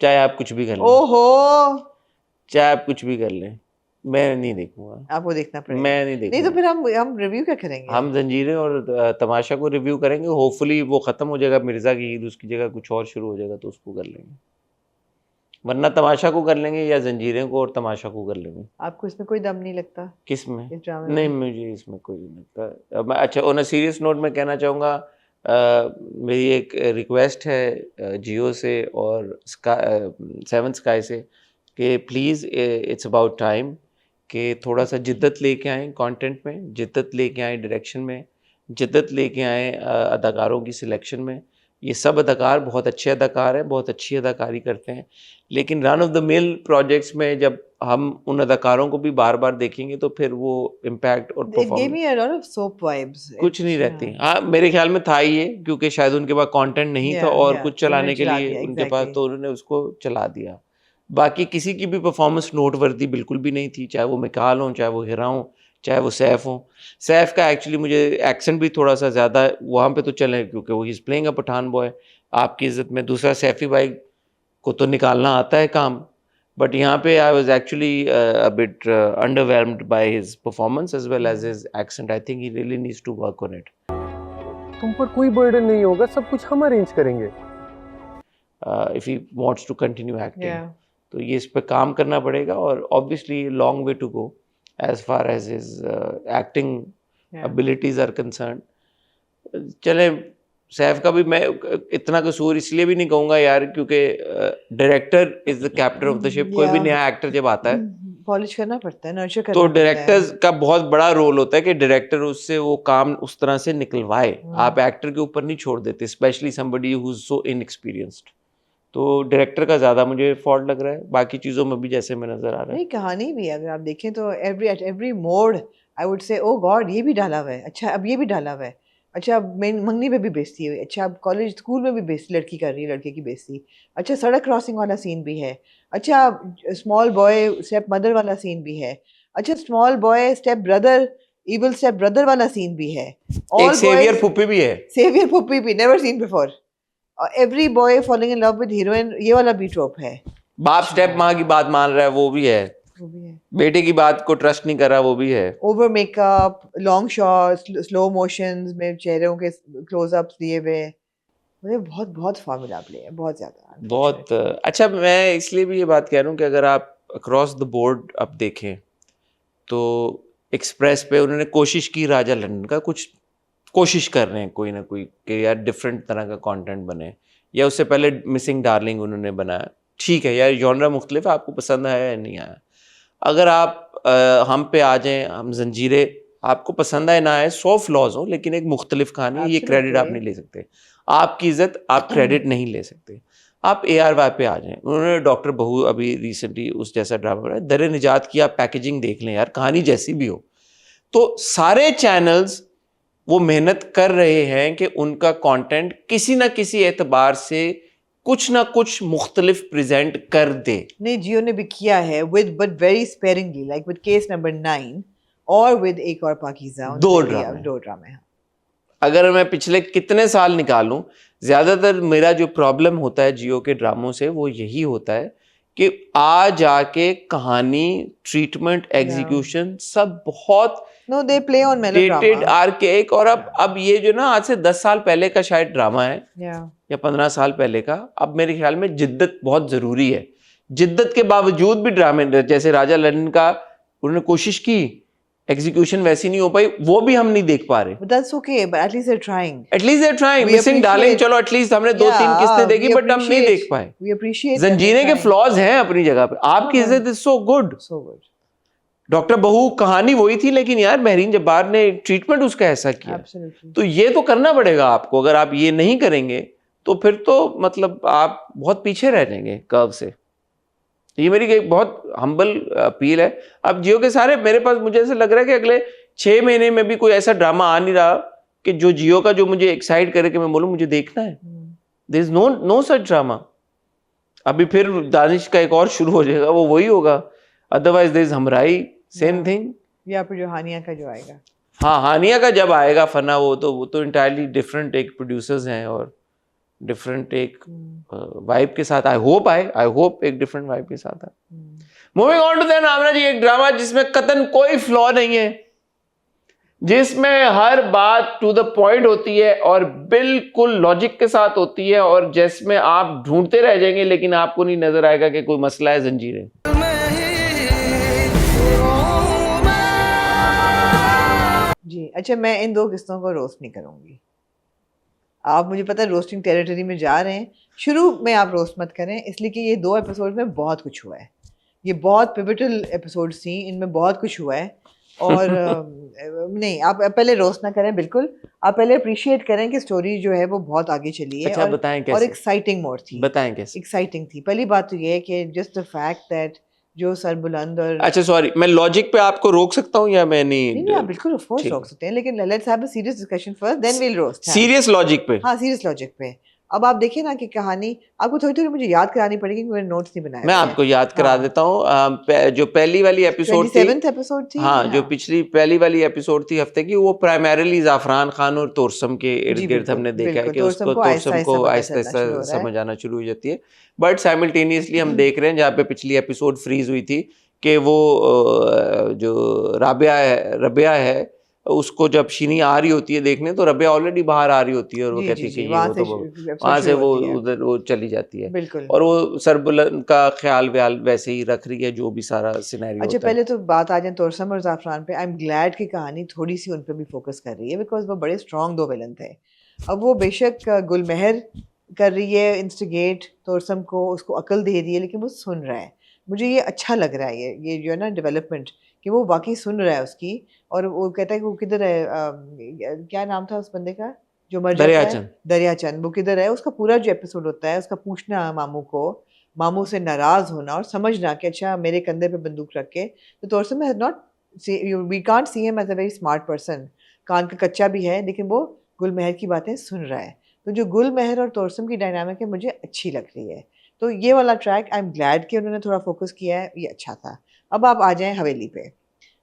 चाहे आप कुछ भी कर लें। ओहो, चाहे आप कुछ भी कर लें, मैं नहीं देखूंगा। आपको देखना पड़ेगा। मैं नहीं देखूंगा। नहीं तो फिर हम रिव्यू क्या करेंगे? हम जंजीरें और तमाशा को रिव्यू करेंगे। होपफुली वो खत्म हो जाएगा मिर्जा की ईद, उसकी जगह कुछ और शुरू हो जाएगा तो उसको कर लेंगे, वरना तमाशा को कर लेंगे या जंजीरें को और तमाशा को कर लेंगे। आपको इसमें कोई दम नहीं लगता? किस में? इस ड्रामे नहीं, में? मुझे इसमें कोई नहीं लगता। अच्छा, ऑन अ सीरियस नोट मैं कहना चाहूँगा, मेरी एक रिक्वेस्ट है जियो से और सेवन स्काई से कि प्लीज़ इट्स अबाउट टाइम कि थोड़ा सा जिद्दत लेके आएँ कंटेंट में, जिद्दत लेके आएँ डायरेक्शन में, जिद्दत लेके आएँ अदाकारों की सिलेक्शन में। ये सब अदाकार बहुत अच्छे अदाकार हैं, बहुत अच्छी अदाकारी करते हैं, लेकिन run of the mill projects में जब हम उन अदाकारों को भी बार बार देखेंगे तो फिर वो इम्पैक्ट और परफॉर्मेंस कुछ नहीं रहती। हाँ, मेरे ख्याल में था ही ये, क्योंकि शायद उनके पास कंटेंट नहीं था और कुछ चलाने के लिए उनके पास, तो उन्होंने उसको चला दिया। बाकी किसी की भी परफॉर्मेंस नोटवर्दी बिल्कुल भी नहीं थी, चाहे वो मिकाल हों, चाहे वो हिरा हों, चाहे वो सैफ हों। सैफ का एक्चुअली मुझे एक्सेंट भी थोड़ा सा ज़्यादा वहाँ पे तो चले, क्योंकि वो he is playing a Pathan boy. आपकी इज़्ज़त में दूसरा सैफी भाई को तो निकालना आता है काम, बट यहाँ पे I was actually a bit underwhelmed by his performance as well as his accent. I think he really needs to work on it. तुम पर कोई बर्डन नहीं होगा, सब कुछ हम अरेंज करेंगे। If he wants to continue acting तो ये इस पे काम करना पड़ेगा, और obviously long way to go. as far as his acting Yeah. abilities are concerned. चले सैफ का भी मैं इतना कसूर इसलिए भी नहीं कहूँगा यार, क्योंकि director is the captain of the ship. कोई भी Yeah. नया एक्टर जब आता है पॉलिश करना पड़ता है, नर्चर करना तो पड़ता है. डायरेक्टर्स का बहुत बड़ा रोल होता है कि डायरेक्टर उससे वो काम उस तरह से निकलवाए. आप एक्टर के ऊपर नहीं छोड़ देते, specially somebody who is so inexperienced. तो डायरेक्टर का ज्यादा मुझे फॉल्ट लग रहा है. बाकी चीजों में भी जैसे में नजर आ रहा है. नहीं, कहानी भी अगर आप देखें तो at every mode I would say oh God ये भी डाला हुआ है, अच्छा अब ये भी डाला हुआ है, अच्छा अब मेन मंगनी पे भी बेइज्जती हुई, अच्छा अब कॉलेज स्कूल में भी बेइज्जती लड़की कर रही है लड़के की बेइज्जती, अच्छा सड़क क्रॉसिंग वाला सीन भी है, अच्छा स्मॉल बॉय स्टेप मदर वाला सीन भी है, अच्छा small boy step brother evil step brother वाला सीन भी है. एक सेवियर फुप्पी भी है. सेवियर पुप्पी भी never seen before. Every boy following in love with heroine ये वाला भी ट्रोप है. बाप स्टेप माँ की बात मान रहा है वो भी है. वो भी है. बेटे की बात को ट्रस्ट नहीं कर रहा वो भी है. Over makeup, long shots, slow motions में चेहरों के क्लोजअप्स दिए हुए, मुझे बहुत बहुत फार्मूला प्ले है, बहुत ज्यादा. बहुत अच्छा. मैं इसलिए भी ये बात कह रहा हूँ कि अगर आप अक्रॉस द बोर्ड अब देखें तो एक्सप्रेस पे उन्होंने कोशिश की राजा लंदन का, कुछ कोशिश कर रहे हैं कोई ना कोई कि यार डिफरेंट तरह का कंटेंट बने. या उससे पहले मिसिंग डार्लिंग उन्होंने बनाया. ठीक है यार, जॉनरा मुख्तलिफ, आपको पसंद आया या नहीं आया. अगर आप हम पे आ जाएं, हम जंजीरें, आपको पसंद आए ना आए, 100 फ्लॉज हो लेकिन एक मुख्तलिफ कहानी है, ये क्रेडिट आप नहीं ले सकते. आपकी इज्जत आप क्रेडिट नहीं ले सकते. आप ARY पे आ जाएं, उन्होंने डॉक्टर बहू अभी रिसेंटली उस जैसा ड्रामा बनाया, दर निजात की आप पैकेजिंग देख लें यार, कहानी जैसी भी हो. तो सारे चैनल्स वो मेहनत कर रहे हैं कि उनका कंटेंट किसी ना किसी एतबार से कुछ ना कुछ मुख्तलिफ प्रेजेंट कर दे. नहीं, जियो ने भी किया है with but very sparingly, like with case number 9 और विद एक और पाकीज़ा. दो ड्रामे हैं. अगर मैं पिछले कितने साल निकालूं, ज्यादातर मेरा जो प्रॉब्लम होता है जियो के ड्रामों से वो यही होता है कि आ जाके कहानी, ट्रीटमेंट, एग्जीक्यूशन सब बहुत no they play on dated, melodrama. Archaic. और अब ये जो ना आज से 10 साल पहले का शायद ड्रामा है या या 15 साल पहले का, अब मेरे ख्याल में जिद्दत बहुत जरूरी है. जिद्दत के बावजूद भी ड्रामे जैसे राजा लंदन का उन्होंने कोशिश की, एग्जीक्यूशन वैसी नहीं हो पाई, वो भी हम नहीं देख पा रहे. But that's okay, but at least they're trying. At least they're trying. We missing darling appreciate- चलो एटलीस्ट हमने 2-3 Yeah, किस्तें देखी, we बट हम नहीं appreciate- देख पाए. We appreciate that जंजीरें they're के trying. फ्लॉज हैं अपनी जगह पे. आपकी हाँ. इज्जत is so good. So good. Doctor बहू कहानी वही थी, लेकिन यार महरीन जब्बार ने ट्रीटमेंट उसका ऐसा किया. Absolutely. तो ये तो करना पड़ेगा आपको. अगर आप ये नहीं करेंगे तो फिर तो मतलब आप बहुत पीछे रह जाएंगे कर्व से. ये मेरी एक बहुत हम्बल अपील है. अब जियो के सारे मेरे पास, मुझे ऐसा लग रहा है कि अगले 6 महीने में भी कोई ऐसा ड्रामा आ नहीं रहा कि जो जियो का जो मुझे एक्साइट करे कि मैं बोलूँ मुझे देखना है. There is no such drama. अभी फिर दानिश का एक और शुरू हो जाएगा, वो वही होगा. अदरवाइज देयर इज हमराई, सेम थिंग. या फिर जो हानिया का जो आएगा. हाँ, हानिया का जब आएगा फना, वो तो इंटायरली डिफरेंट एक प्रोड्यूसर्स हैं और डिफरेंट एक वाइब के साथ. आई होप एक डिफरेंट वाइब के साथ आए. मूविंग ऑन टू देन आमना जी, एक ड्रामा जिसमें कतन कोई फ्लॉ नहीं है, जिसमें हर बात टू द पॉइंट होती है और बिल्कुल लॉजिक के साथ होती है, और जिसमें आप ढूंढते रह जाएंगे लेकिन आपको नहीं नजर आएगा कि कोई मसला है. जंजीरें. जी अच्छा, मैं इन 2 किस्तों को रोस्ट नहीं करूंगी. आप मुझे पता है रोस्टिंग टेरिटरी में जा रहे हैं. शुरू में आप रोस्ट मत करें, इसलिए कि ये 2 एपिसोड में बहुत कुछ हुआ है. ये बहुत पिवटल एपिसोड्स थी, इनमें बहुत कुछ हुआ है. और नहीं, आप पहले रोस्ट ना करें. बिल्कुल आप पहले अप्रिशिएट करें कि स्टोरी जो है वो बहुत आगे चली है. अच्छा, बताएं कैसे. और एक्साइटिंग मोड थी. बताएं कैसे. एक्साइटिंग थी. पहली बात तो ये है कि जस्ट द फैक्ट दैट जो सरबुलंद और अच्छा सॉरी, मैं लॉजिक पे आपको रोक सकता हूँ या मैं नहीं, आप बिल्कुल ऑफ कोर्स ठीक. रोक सकते हैं, लेकिन let's have a serious discussion first, then we'll roast. Serious logic पे. हाँ, सीरियस लॉजिक पे. अब आप देखिए ना कि कहानी आपको थोड़ी थोड़ी मुझे याद करानी पड़ेगी, क्योंकि मैंने नोट्स नहीं बनाए. मैं आपको याद करा हाँ. देता हूँ. जो पहली वाली एपिसोड थी, 27th एपिसोड थी. हाँ, जो पिछली पहली वाली एपिसोड थी हफ्ते की, वो प्राइमरीली जाफरान खान और तोरसम के इर्द जी, गिर्द बिल्कुल, हमने देखा है बिल्कुल. कि तोरसम उसको को तोरसम को आहिस्ता-आहिस्ता आहिस्ता समझ आना शुरू हो आहिस्ता रहा है. समझ आना शुरू हो जाती है. बट साइमल्टेनियसली हम देख रहे हैं जहाँ पे पिछली एपिसोड फ्रीज हुई थी कि वो जो रबिया है उसको जब शीनी आ रही होती है देखने तो रबिया ऑलरेडी बाहर आ रही होती है और वो जी कहती जी है कि जी ये वहां वो से तो वहां से शुरू वो होती है। उधर वो चली जाती है बिल्कुल। और वो सरबुलंद का ख्याल व्याल वैसे ही रख रही है जो भी सारा सिनेरियो अच्छा होता है। पहले तो बात आ जाए तोरसम और ज़ाफ़रान पे। आई एम ग्लैड की कहानी थोड़ी सी उन पे भी फोकस कर रही है बिकॉज वो बड़े स्ट्रॉन्ग दो विलन थे। अब वो बेशक गुलमहर कर रही है इंस्टिगेट तोरसम को, उसको अकल दे रही है, लेकिन वो सुन रहा है। मुझे ये अच्छा लग रहा है ये जो है ना डेवलपमेंट कि वो वाकई सुन रहा है उसकी। और वो कहता है कि वो किधर है, क्या नाम था उस बंदे का जो मर जाता है, दरियाचंद। दरियाचंद, वो किधर है। उसका पूरा जो एपिसोड होता है उसका पूछना मामू को, मामू से नाराज होना और समझना कि अच्छा मेरे कंधे पे बंदूक रख के। तो Torsam has not, we can't see him as a very smart person, कान का कच्चा भी है, लेकिन वो गुलमहर की बातें सुन रहा है। तो जो गुलमहर और तोरसम की डायनामिक है मुझे अच्छी लग रही है। तो ये वाला ट्रैक आई एम ग्लैड कि उन्होंने थोड़ा फोकस किया है, ये अच्छा था। अब आप आ जाएं हवेली पे।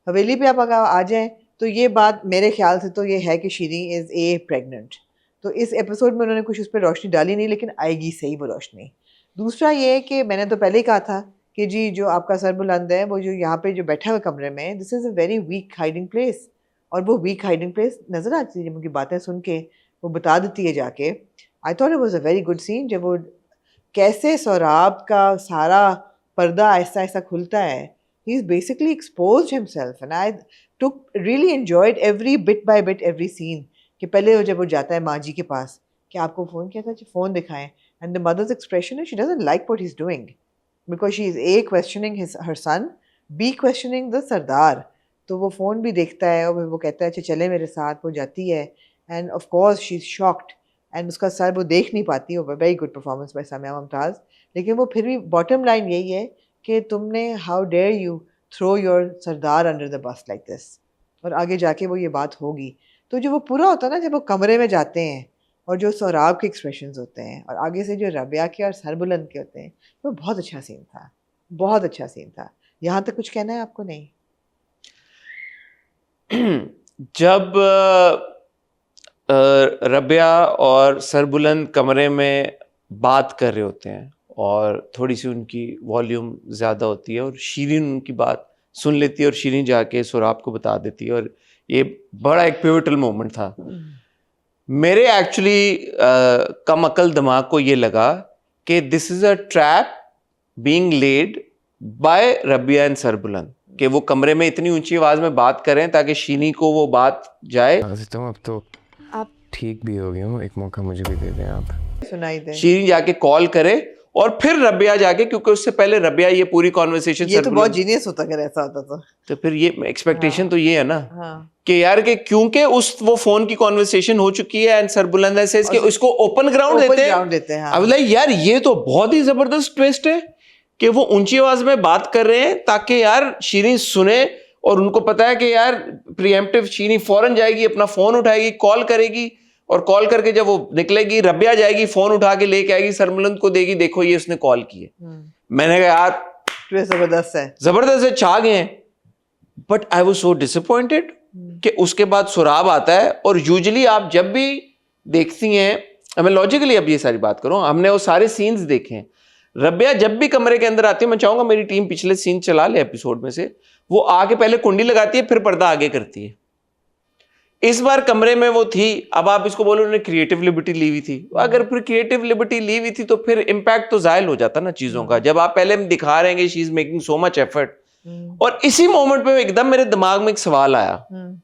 हवेली पे आप अगर आ जाएं तो ये बात मेरे ख्याल से तो ये है कि शीरी इज़ ए प्रेग्नेंट। तो इस एपिसोड में उन्होंने कुछ उस पर रोशनी डाली नहीं, लेकिन आएगी सही वो रोशनी। दूसरा ये है कि मैंने तो पहले ही कहा था कि जी जो आपका सरबुलंद है वो जो यहाँ पे जो बैठा हुआ कमरे में, this is a very weak hiding place. और वो वीक हाइडिंग प्लेस नज़र आती है जब उनकी बातें सुन के वो बता देती है जाके। I thought it was a very good scene जब वो कैसे सौराब का सारा पर्दा आहिस्ता आहिस्ता खुलता है। He is basically exposed himself and I took really enjoyed every bit by bit every scene. कि पहले जब वो जाता है माँ जी के पास कि आपको फ़ोन किया था, फ़ोन दिखाएं, and the mother's expression is she doesn't like what he's doing because she is A questioning her son, B questioning the सरदार। तो वो फ़ोन भी देखता है और वो कहता है अच्छा चले मेरे साथ, वो जाती है and of course she is shocked and उसका सर वो देख नहीं पाती। वो very good performance by Samiya Mumtaz. लेकिन वो फिर भी बॉटम लाइन यही है कि तुमने how dare you throw your Sardar under the bus like this. और आगे जाके वो ये बात होगी। तो जो वो पूरा होता है ना जब वो कमरे में जाते हैं और जो सौराब के एक्सप्रेशंस होते हैं और आगे से जो रबिया के और सरबुलंद के होते हैं, वो बहुत अच्छा सीन था, बहुत अच्छा सीन था। यहाँ तक कुछ कहना है आपको? नहीं। जब रबिया और सरबुलंद कमरे में बात कर रहे होते हैं और थोड़ी सी उनकी वॉल्यूम ज़्यादा होती है और शीरीन उनकी बात सुन लेती है और शीरीन जाके सौराब को बता देती है और ये बड़ा एक पिवटल मोमेंट था। मेरे एक्चुअली कम अकल दिमाग को ये लगा कि this is a trap being led by Rabia and Sarbuland कि वो कमरे में इतनी ऊंची आवाज में बात करें ताकि शीनी को वो बात जाए। अब तो आप ठीक भी हो गए हो, एक मौका मुझे भी दे दें आप। सुनाई दे। शीनी जाके कॉल करे और फिर रबिया जाके, क्योंकि उससे पहले रबिया ये पूरी कॉन्वर्सेशन ये तो बहुत जीनियस होता अगर ऐसा होता तो फिर ये एक्सपेक्टेशन तो ये है ना हाँ। कि यार कि क्योंकि वो फोन की कॉन्वर्सेशन हो चुकी है एंड सरबुलंद से इसके उसको ओपन ग्राउंड देते हैं। अब लाइक यार ये तो बहुत ही जबरदस्त ट्विस्ट है कि वो ऊंची आवाज में बात कर रहे हैं ताकि यार शीनी सुने और उनको पता है कि यार प्रीएम्प्टिव शीनी फौरन जाएगी, अपना फोन उठाएगी, कॉल करेगी और कॉल करके जब वो निकलेगी रबिया जाएगी, फोन उठा के लेके आएगी, सरबुलंद को देगी, देखो ये उसने कॉल की है। मैंने कहा यार जबरदस्त है, जबरदस्त है, छा गए हैं। But I was so disappointed कि उसके बाद सुराब आता है और यूजुअली आप जब भी देखती हैं, मैं लॉजिकली अब ये सारी बात करूं, हमने वो सारे सीन्स देखे हैं। रबिया जब भी कमरे के अंदर आती है, मैं चाहूंगा मेरी टीम पिछले सीन चला ले एपिसोड में से, वो आके पहले कुंडी लगाती है फिर पर्दा आगे करती है। इस बार कमरे में वो थी। अब आप इसको बोलो उन्होंने क्रिएटिव लिबर्टी ली हुई थी, अगर फिर क्रिएटिव लिबर्टी ली हुई थी तो फिर इम्पैक्ट तो जायल हो जाता ना चीजों का। जब आप पहले दिखा रहे हैं she is making so much effort, और इसी मोमेंट पे एकदम मेरे दिमाग में एक सवाल आया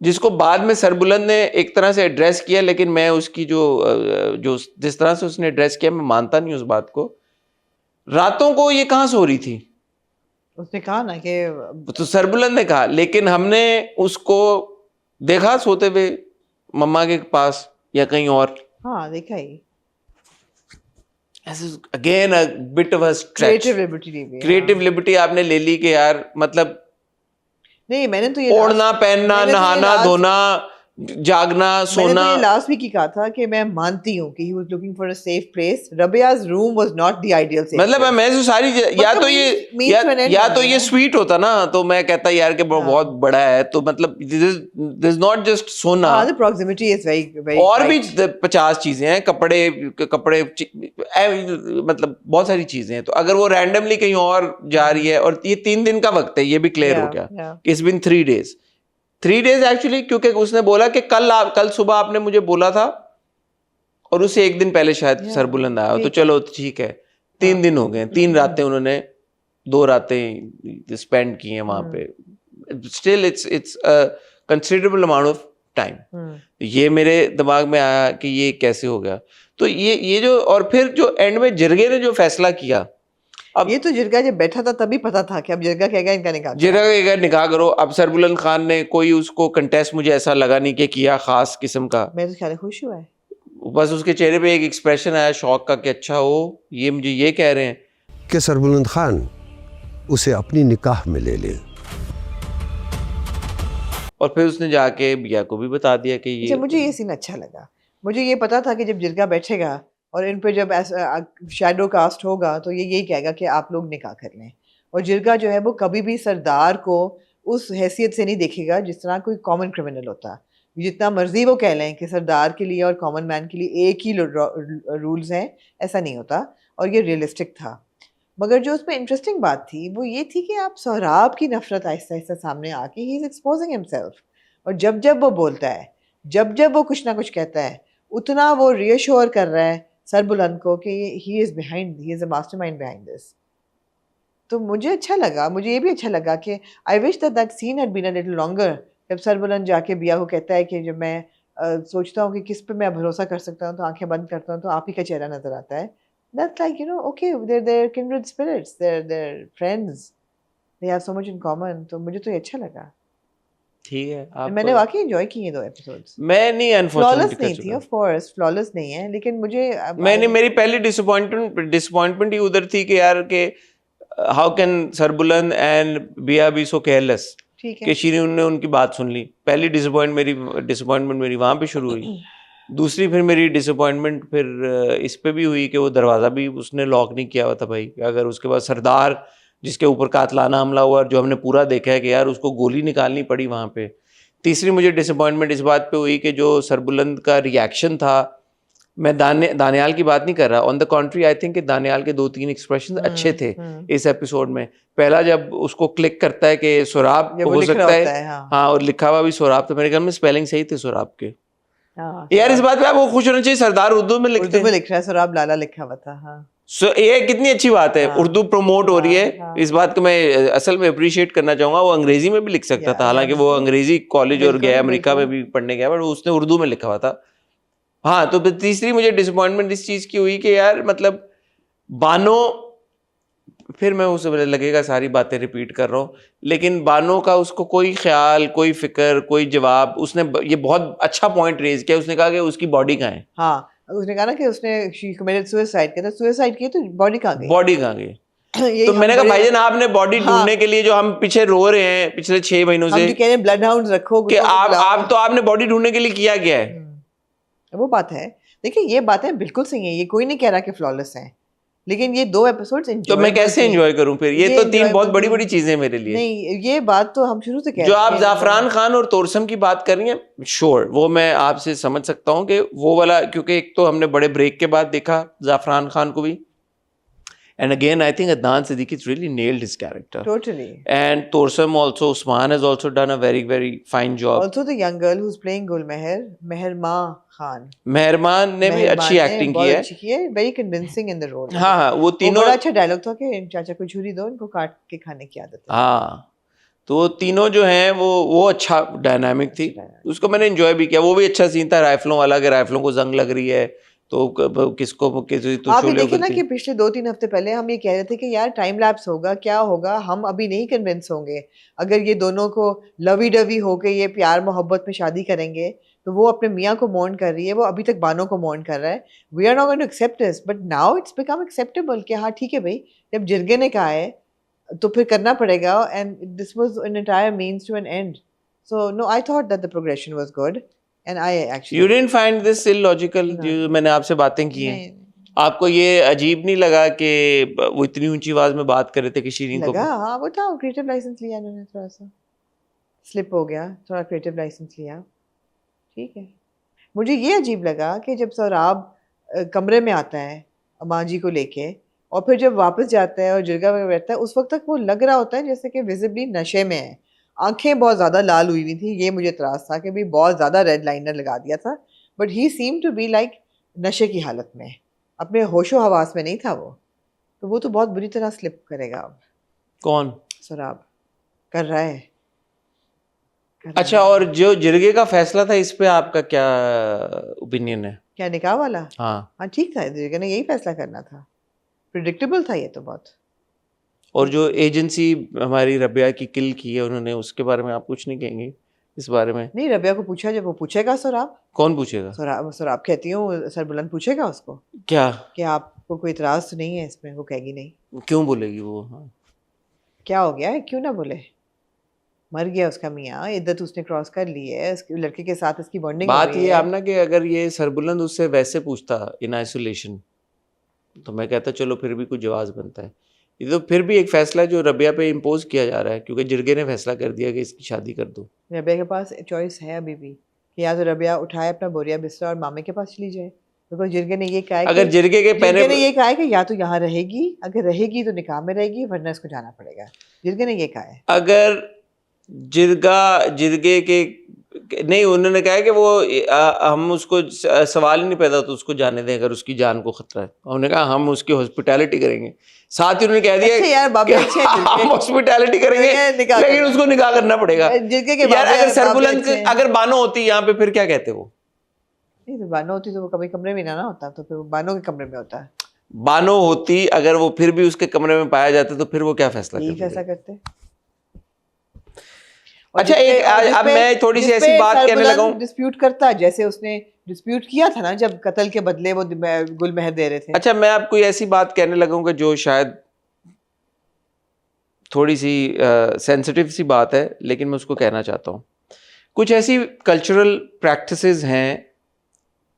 जिसको बाद में सरबुलंद ने एक तरह से एड्रेस किया, लेकिन मैं उसकी जो जिस तरह से उसने एड्रेस किया मैं मानता नहीं उस बात को। रातों को ये कहां सो रही थी? उसने कहा ना कि तो सरबुलंद ने कहा, लेकिन हमने उसको देखा सोते हुए मम्मा के पास या कहीं और। हाँ देखा ही। Again a bit of a stretch. Creative liberty आपने ले ली कि यार मतलब नहीं, मैंने तो ये ओढ़ना पहनना नहाना धोना जागना सोना। मैंने तो ये लास्ट वीक ही कहा था कि मैं मानती हूँ कि he was looking for a safe place. Rabia's room was not the ideal safe मतलब place. मैं जो सारी या तो ये स्वीट होता ना तो मैं कहता यार कि बहुत बड़ा है, तो मतलब this is not just सोना। the proximity is very और भी 50 चीजें हैं, कपड़े मतलब बहुत सारी चीजें हैं। तो अगर वो रैंडमली कहीं और जा रही है, और ये 3 दिन का वक्त है, ये भी क्लियर हो गया, it's been 3 days। 3 days actually, क्योंकि उसने बोला कि कल सुबह आपने मुझे बोला था और उससे एक दिन पहले शायद Yeah, सरबुलंद आया, तो ठीक चलो ठीक है। 3 हाँ। दिन हो गए, 3 रातें उन्होंने 2 रातें स्पेंड की हैं वहां पे। Still it's a considerable amount of time. ये मेरे दिमाग में आया कि ये कैसे हो गया। तो ये जो, और फिर जो एंड में जिरगे ने जो फैसला किया, अब ये तो जिरगा जब बैठा था तभी पता था कि अब जिरगा कहेगा इनका निकाह जिरगा करा। का निकाह करो। अब सरबुलंद खान ने कोई उसको कंटेस्ट मुझे ऐसा लगा नहीं कि किया खास किस्म का, मैं तो ख्याल है खुश हुआ है। बस उसके चेहरे पे एक एक्सप्रेशन आया शौक का कि अच्छा हो, ये मुझे ये कह रहे हैं कि सरबुलंद खान उसे अपनी निकाह में ले ले। और फिर उसने जाके बिया को भी बता दिया कि ये अच्छा, मुझे ये सीन अच्छा लगा। मुझे ये पता था कि जब जिरगा बैठेगा और इन पे जब शैडो कास्ट होगा तो ये यही कहेगा कि आप लोग निकाह कर लें, और जिरगा जो है वो कभी भी सरदार को उस हैसियत से नहीं देखेगा जिस तरह कोई कॉमन क्रिमिनल होता। जितना मर्जी वो कह लें कि सरदार के लिए और कॉमन मैन के लिए एक ही रूल्स हैं, ऐसा नहीं होता, और ये रियलिस्टिक था। मगर जो उसमें इंटरेस्टिंग बात थी वो ये थी कि आप सोहराब की नफरत आहिस्ता आहिस्ता सामने आके ही इज एक्सपोजिंग हिमसेल्फ, और जब जब वो बोलता है, जब जब वो कुछ ना कुछ कहता है, उतना वो रियश्योर कर रहा है सरबुलंद को कि he is behind, he is a mastermind behind this. तो मुझे अच्छा लगा, मुझे ये भी अच्छा लगा कि I wish that scene had been a little longer. जब सरबुलंद जाके बिया को कहता है कि जब मैं सोचता हूँ कि किस पे मैं भरोसा कर सकता हूँ तो आंखें बंद करता हूँ तो आप ही का चेहरा नजर आता है। That's like, you know, okay, they're kindred spirits, they're friends, they have so much in common. तो मुझे तो ये अच्छा लगा। ठीक है। आप मैंने वाकई एंजॉय किए 2 एपिसोड्स। मैं नहीं फ्लॉलेस अनफॉर्चुनेटली नहीं थी, ऑफ कोर्स फ्लॉलेस नहीं है, लेकिन मुझे मैंने मेरी पहली डिसअपॉइंटमेंट ही उधर थी कि यार के हाउ कैन सरबुलंद एंड बिया बी सो केयरलेस ठीक है। कि शीरीन ने उनकी बात सुन ली। पहली डिसअपॉइंटमेंट मेरी वहां पे शुरू हुई। दूसरी फिर मेरी डिसअपॉइंटमेंट फिर इस पे भी हुई कि वो दरवाज़ा भी उसने लॉक नहीं किया हुआ था भाई। अगर उसके बाद सरदार जिसके ऊपर कातलाना हमला हुआ जो हमने पूरा देखा है कि यार उसको गोली निकालनी पड़ी वहाँ पे। तीसरी मुझे डिसअपॉइंटमेंट इस बात पे हुई कि जो सरबुलंद का रिएक्शन था, मैं दानियाल की बात नहीं कर रहा, ऑन द कॉन्ट्री आई थिंक कि दानियाल के 2-3 एक्सप्रेशन अच्छे थे इस एपिसोड में। पहला जब उसको क्लिक करता है कि सोराब हो सकता है, हाँ, और लिखा हुआ भी सोराब, तो मेरे ख्याल में स्पेलिंग सही थे सोराब के। यार इस बात पे आपको खुश होना चाहिए, सरदार उर्दू में लिखते हैं, उर्दू में लिख रहा है, सोराब लाला लिखा हुआ था। हाँ, ये कितनी अच्छी बात है। हाँ, उर्दू प्रमोट हो रही है, हाँ, इस बात को मैं असल में अप्रिशिएट करना चाहूंगा। वो अंग्रेजी में भी लिख सकता था, हालांकि वो अंग्रेजी कॉलेज और गया, अमेरिका में भी पढ़ने गया, बट उसने उर्दू में लिखा हुआ था। हाँ, तो तीसरी मुझे डिसअपॉइंटमेंट इस चीज की हुई कि यार मतलब बानो, फिर मैं उसे लगेगा सारी बातें रिपीट कर रहा हूँ, लेकिन बानो का उसको कोई ख्याल, कोई फिक्र, कोई जवाब। उसने ये बहुत अच्छा पॉइंट रेज किया, उसने कहा कि उसकी बॉडी कहाँ है। हाँ, उसने कहा ना कि उसने शी कमिटेड सुसाइड किया था, सुसाइड की तो बॉडी कहाँ गई? बॉडी कहाँ गई? यही तो हम मैंने कहा बड़े- भाईजान आपने बॉडी हाँ। ढूंढने के लिए जो हम पीछे रो रहे हैं पिछले 6 महीनों हम से जो कह रहे हैं ब्लड हाउंड्स रखो कि कुत्तों को बुलाओ। आप तो आपने बॉडी ढूंढने के लिए किया गया है। वो बात है। देखिए ये बातें बिल्कुल सही है, ये कोई नहीं कह रहा कि फ्लॉलेस हैं, लेकिन ये 2 एपिसोड्स तो मैं कैसे एंजॉय करूं फिर? ये तो 3 बहुत बड़ी बड़ी चीजें मेरे लिए। नहीं, ये बात तो हम शुरू से कह जो रहे आप हैं। जाफरान खान और तोरसम की बात कर रही हैं, श्योर वो मैं आपसे समझ सकता हूं कि वो वाला, क्योंकि एक तो हमने बड़े ब्रेक के बाद देखा जाफरान खान को भी, and again I think Adnan Siddique's really nailed his character. Totally. And Torsam also, Usman has also done a very very fine job. Also the young girl who's playing Gulmeher, Meherma Khan. मेहरमान ने भी अच्छी acting की है, अच्छी की है, very convincing in the role. हाँ हाँ, वो तीनों बड़ा अच्छा डायलॉग था कि चाचा को छुरी दो, इनको काट के खाने की आदत है। हाँ, तो वो तीनों जो हैं वो अच्छा डायनामिक थी, उसको मैंने एंजॉय भी किया। वो भी अच्छा सीन था राइफलों वाला, कि राइफलों को जंग लग रही है तो किसको तो आप ये देखिए ना कि पिछले 2-3 हफ्ते पहले हम ये कह रहे थे कि यार टाइम लैप्स होगा, क्या होगा, हम अभी नहीं कन्विंस होंगे अगर ये दोनों को लवी डवी होके ये प्यार मोहब्बत में शादी करेंगे। तो वो अपने मियाँ को मौन कर रही है, वो अभी तक बानो को मौन कर रहा है। We are not going to accept this, but now it's become acceptable कि हाँ ठीक है भाई, जब जिरगे ने कहा है तो फिर करना पड़ेगा, and this was an entire means to an end. So no, I thought that the progression was good and I actually you didn't find this illogical? जो मैंने आपसे बातें की हैं, आपको ये अजीब नहीं लगा कि वो इतनी ऊंची आवाज में बात कर रहे थे कि शीरीन को? लगा, हाँ वो था, क्रिएटिव लाइसेंस लिया उन्होंने, थोड़ा सा स्लिप हो गया, थोड़ा क्रिएटिव लाइसेंस लिया, ठीक है। मुझे ये अजीब लगा कि जब सोहराब कमरे में आता है माँ जी को लेके, और फिर जब वापस जाता है और जिरगा में बैठता है, उस वक्त तक वो लग रहा होता है जैसे कि विजिबली नशे में है, आंखें बहुत ज्यादा लाल हुई हुई थी, ये मुझे इतराज था कि भी बहुत ज्यादा रेड लाइनर लगा दिया था, but he seem to be like नशे की हालत में, अपने होशो हवास में नहीं था वो, तो वो तो बहुत बुरी तरह स्लिप करेगा अब। कौन? शराब कर रहा है। अच्छा, और जो जिरगे का फैसला था इस पे आपका क्या ओपिनियन है? क्या निकाह वाला? हाँ, ठीक था, जिरगे ने यही फैसला करना था, प्रिडिक्टेबल था ये तो बहुत। और जो एजेंसी हमारी रबिया की किल की है उन्होंने, उसके बारे में आप कुछ नहीं कहेंगे इस बारे में? नहीं, रबिया को पूछा, जब वो पूछेगा सौराब, कौन पूछेगा? सौराब कहती हूँ सरबुलंद पूछेगा उसको क्या? कि आपको कोई इतराज तो नहीं है इसमें, वो कहेगी नहीं। क्यों बोलेगी वो? हाँ, क्या हो गया है, क्यों ना बोले, मर गया उसका मियाँ, इद्दत उसने क्रॉस कर ली है, उसके लड़के के साथ इसकी बॉन्डिंग हो बात गई ये है। आप ना कि अगर ये सरबुलंद उससे वैसे पूछता इन आइसोलेशन तो मैं कहता चलो फिर भी कुछ जवाब बनता है। ये तो फिर भी एक फैसला है जो रबिया पे इम्पोज किया जा रहा है, क्योंकि जिरगे ने फैसला कर दिया कि इसकी शादी कर दो। रबिया के पास चॉइस है अभी भी कि या तो रबिया उठाए अपना बोरिया बिस्तर और मामे के पास चली जाए, बिकॉज जिरगे ने ये कहा है अगर कि जिरगे के जिरगे ने ये कहा है कि या तो यहाँ रहेगी, अगर रहेगी तो निकाह में रहेगी, वरना इसको जाना पड़ेगा। जिरगे ने ये कहा है। अगर जिरगे के नहीं, उन्होंने कहा है कि वो हम उसको सवाल ही नहीं पैदा तो उसको जाने दें अगर उसकी जान को खतरा है। उन्होंने कहा हम उसकी हॉस्पिटैलिटी करेंगे, साथ ही उन्होंने कह दिया अच्छा यार, बाबे अच्छे हैं जिरगे। हम हॉस्पिटैलिटी करेंगे निकाह लेकिन करना। उसको निकाह करना पड़ेगा। जिरगे के यार बाबे अगर सरबुलंद अच्छे हैं। अगर बानो होती यहाँ पे फिर क्या कहते वो? नहीं तो बानो होती तो वो कभी कमरे में ना होता, तो फिर वो बानो के कमरे में होता है। बानो होती अगर वो फिर भी उसके कमरे में पाया जाता तो फिर वो क्या फैसला यही करती? फैसला करते। अच्छा, एक अब मैं थोड़ी सी ऐसी बात कहने लगा हूँ। डिस्प्यूट करता, जैसे उसने डिस्प्यूट किया था ना जब कत्ल के बदले वो गुलमहर दे रहे थे। अच्छा, मैं आपको ऐसी बात कहने लगा हूँ कि जो शायद थोड़ी सी सेंसिटिव सी बात है, लेकिन मैं उसको कहना चाहता हूँ। कुछ ऐसी कल्चरल प्रैक्टिसेस हैं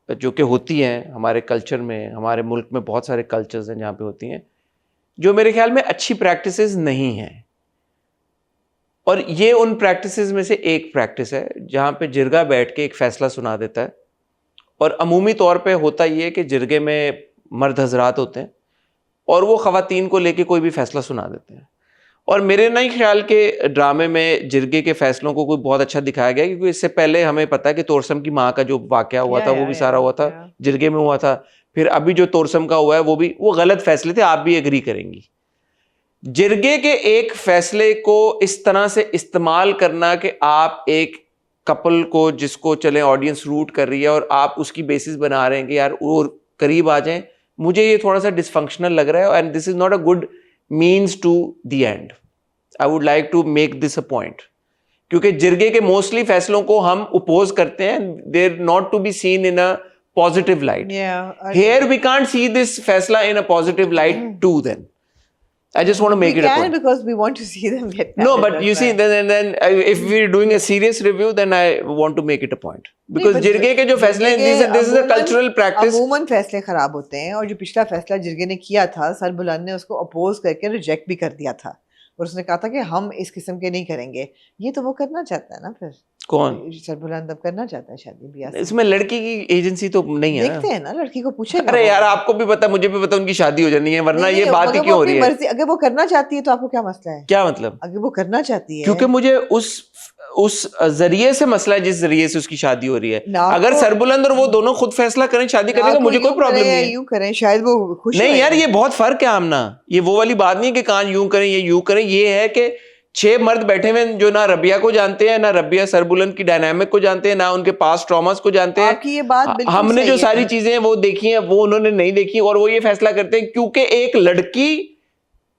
जो कि होती हैं हमारे कल्चर में, हमारे मुल्क में बहुत सारे कल्चर्स हैं जहाँ पे होती हैं, जो मेरे ख्याल में अच्छी प्रैक्टिसेस नहीं हैं। और ये उन प्रैक्टिसेस में से एक प्रैक्टिस है जहाँ पे जिरगा बैठ के एक फ़ैसला सुना देता है। और अमूमी तौर पे होता ये है कि जिरगे में मर्द हजरात होते हैं और वो ख़वातीन को लेके कोई भी फ़ैसला सुना देते हैं। और मेरे नहीं ख्याल के ड्रामे में जिरगे के फ़ैसलों को कोई बहुत अच्छा दिखाया गया, क्योंकि इससे पहले हमें पता है कि तोरसम की माँ का जो वाक़या हुआ था वो भी सारा हुआ था जिरगे में हुआ था। फिर अभी जो तोरसम का हुआ है वो गलत फ़ैसले थे, आप भी एग्री करेंगी। जिरगे के एक फैसले को इस तरह से इस्तेमाल करना कि आप एक कपल को, जिसको चले ऑडियंस रूट कर रही है और आप उसकी बेसिस बना रहे हैं कि यार वो करीब आ जाएं, मुझे ये थोड़ा सा डिसफंक्शनल लग रहा है and this is not a good means to the end. I would like to make this a point, क्योंकि जिरगे के मोस्टली फैसलों को हम अपोज करते हैं, there not to be seen in a positive light. Here we can't see this faisla in a positive light to then. I just want to make it a point. Because we want to see them get married. No, but you see, then if we're doing a serious review, then I want to make it a point. Because जिरगे के जो फैसले हैं, this is a cultural practice. अमूमन फैसले खराब होते हैं, और जो पिछला फैसला जिरगे ने किया था, सरबुलंद ने उसको अपोज करके रिजेक्ट भी कर दिया था, और उसने कहा था कि हम इस किस्म के नहीं करेंगे। ये तो वो करना चाहता है ना फिर। कौन? सरबुलंद अब करना चाहता है शादी ब्याह। इसमें लड़की की एजेंसी तो नहीं है। देखते हैं ना, लड़की को पूछेगा। अरे यार, आपको भी पता, मुझे भी पता, उनकी शादी हो जानी है, वरना ये बात ही क्यों हो रही है? अगर वो करना चाहती है तो आपको क्या मसला है? क्या मतलब? अगर वो करना चाहती है, क्योंकि मुझे उस जरिए से मसला है जिस जरिए से उसकी शादी हो रही है। अगर सरबुलंद और वो दोनों खुद फैसला करें शादी करने का, मुझे कोई प्रॉब्लम नहीं है। यूं करें, शायद वो खुश नहीं यार, ये बहुत फर्क है आमना। ये वो वाली बात नहीं है कि कान यूं करें ये यूं करें। ये है कि 6 मर्द बैठे हुए जो ना रबिया को जानते हैं, ना रबिया सरबुलंद की डायनामिक को जानते हैं, ना उनके पास ट्रॉमास को जानते हैं। आपकी ये बात बिल्कुल हमने सही जो है। सारी चीजें वो देखी हैं वो उन्होंने नहीं देखी, और वो ये फैसला करते हैं क्योंकि एक लड़की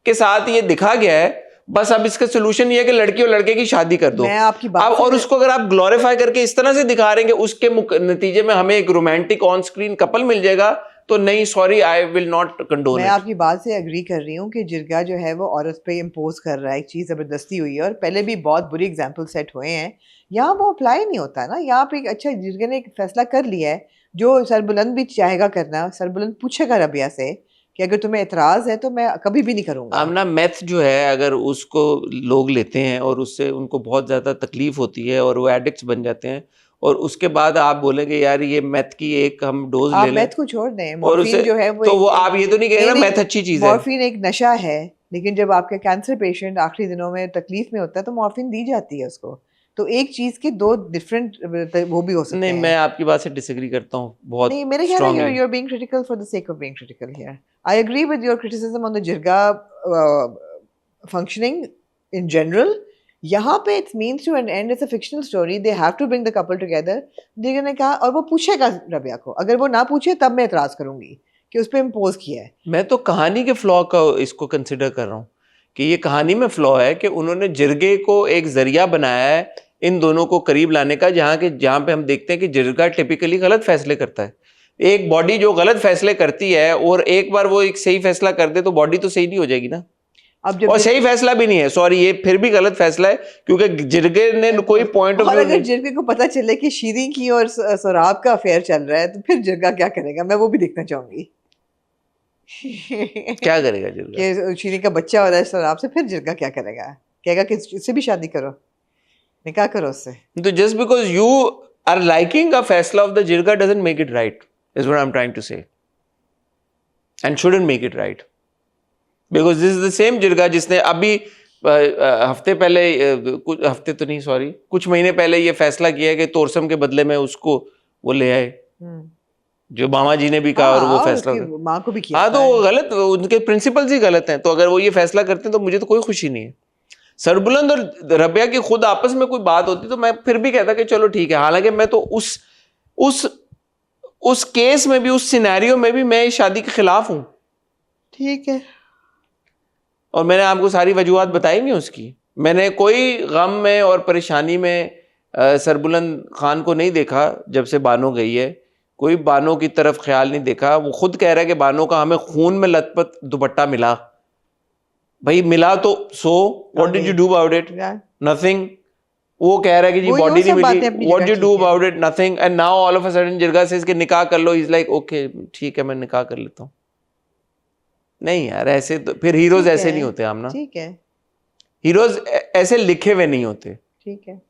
के साथ ये दिखा गया है, बस अब इसका सोल्यूशन ये है कि लड़की और लड़के की शादी कर दो। मैं आपकी बात अब और उसको अगर आप ग्लोरीफाई करके इस तरह से दिखा रहे हैं कि उसके नतीजे में हमें एक रोमांटिक ऑन स्क्रीन कपल मिल जाएगा, तो नहीं, sorry, I will not condone. मैं आपकी बात से एग्री कर रही हूँ कि जिरगा जो है वो औरत पे इम्पोज कर रहा है, एक चीज़ ज़बरदस्ती हुई है, और पहले भी बहुत बुरी एग्जाम्पल सेट हुए हैं। यहाँ वो अप्लाई नहीं होता ना। यहाँ पे अच्छा, जिरगा ने एक फैसला कर लिया है जो सरबुलंद भी चाहेगा करना। सरबुलंद पूछेगा रबिया से कि अगर तुम्हें एतराज़ है तो मैं कभी भी नहीं करूँगा। आमना, मैथ जो है अगर उसको लोग लेते हैं और उससे उनको बहुत ज़्यादा तकलीफ होती है और वो एडिक्ट्स बन जाते हैं, और उसके बाद आप बोलेंगे यार ये मैथ की एक हम डोज ले लें, मैथ को छोड़ दें, और मॉर्फिन उसे जो है तो वो आप ये तो नहीं कहेंगे ना मैथ अच्छी चीज़ है। मॉर्फिन एक नशा है, लेकिन जब आपके कैंसर पेशेंट आखिरी दिनों में तकलीफ में होता है तो मॉर्फिन दी जाती है उसको। तो एक चीज के दो डिफरेंट वो भी हो सकते नहीं, हैं। मैं आपकी बात से डिसएग्री करता हूँ बहुत नहीं, मेरे ख्याल है strongly। you're being critical for the sake of being critical here. I agree with your criticism on the jirga functioning in general. यहाँ पे it means to an end, it's a fictional story. They have to bring the couple together. जिरगा ने कहा, और वो पूछेगा रबिया को, अगर वो ना पूछे तब मैं एतराज करूंगी कि उस पर इम्पोज किया है। मैं तो कहानी के फ्लॉ का इसको कंसिडर कर रहा हूँ कि ये कहानी में फ्लॉ है कि उन्होंने जिरगे को एक जरिया बनाया है इन दोनों को करीब लाने का, जहाँ पे हम देखते हैं कि जिरगा टिपिकली गलत फैसले करता है। एक बॉडी जो गलत फैसले करती है और एक बार वो एक सही फैसला कर दे तो बॉडी तो सही नहीं हो जाएगी ना। अब जब और सही फैसला भी नहीं है, सॉरी, ये फिर भी गलत फैसला है क्योंकि जिरगे ने कोई पॉइंट ऑफ और व्यू अगर जिरगे को पता चले कि शीरीन की और सोराब का अफेयर चल रहा है तो फिर जिरगा क्या करेगा, मैं वो भी देखना चाहूंगी। क्या करेगा जिरगा? कि शीरीन का बच्चा हो रहा है सोराब से, फिर जिरगा क्या करेगा? कहेगा कि इससे भी शादी करो, निकाह करो उससे। तो just because you are liking a faisla of the jirga doesn't make it right, is what I am trying to say, and shouldn't make it right, because this is the same jirga जिसने अभी हफ्ते पहले कुछ हफ्ते तो नहीं, सॉरी, कुछ महीने पहले ये फैसला किया कि तोरसम के बदले में उसको वो ले आए, जो मामा जी ने भी कहा और वो फैसला माँ को भी किया। हाँ, तो वो गलत, उनके प्रिंसिपल्स ही गलत हैं। तो अगर वो ये फैसला करते हैं तो मुझे तो कोई खुशी नहीं है। सरबुलंद और रबिया की खुद आपस में कोई बात होती तो मैं फिर भी कहता कि चलो ठीक है, हालांकि मैं तो उस केस में भी, उस सिनेरियो में भी मैं इस शादी के खिलाफ हूं। ठीक है, और मैंने आपको सारी वजूहात बताई नहीं उसकी। मैंने कोई गम में और परेशानी में सरबुलंद खान को नहीं देखा जब से बानो गई है, कोई बानो की तरफ ख्याल नहीं देखा। वो खुद कह रहा है कि बानो का हमें खून में लथपथ दुपट्टा मिला। भाई मिला तो what did you do about it? Nothing. वो कह रहा है कि जी बॉडी नहीं मिली, what you do about it? Nothing. And now all of a sudden jirga से इसके निकाह कर लो, इज लाइक ओके ठीक है मैं निकाह कर लेता हूँ। नहीं यार, ऐसे तो फिर हीरोज ऐसे नहीं होते आमना। ठीक है, हीरोज ऐसे लिखे हुए नहीं होते। ठीक है।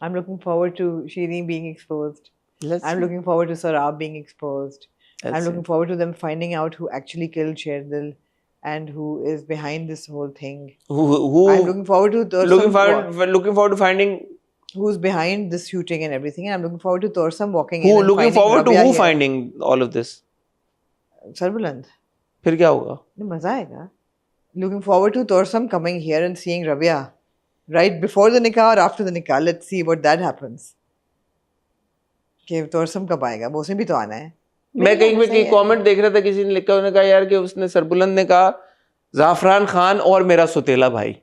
I'm looking forward to Shireen being exposed. I'm looking forward to Sarab being exposed. I'm looking forward to them finding out who actually killed Sherdil and who is behind this whole thing. I'm looking forward to looking forward to finding who's behind this shooting and everything. And I'm looking forward to Torsam walking in. Looking forward to who finding all of this? Sarbuland. फिर क्या होगा? मजा आएगा। Looking forward to Torsam coming here and seeing Rabia right before the nikah or after the nikah. Let's see what that happens. कि Torsam कब आएगा? वो उसने भी तो आना है। मैं कहीं कमेंट देख रहा था, किसी ने लिखा, उन्होंने कहा यार कि उसने सरबुलंद ने कहा जाफरान खान और मेरा सुतेला भाई,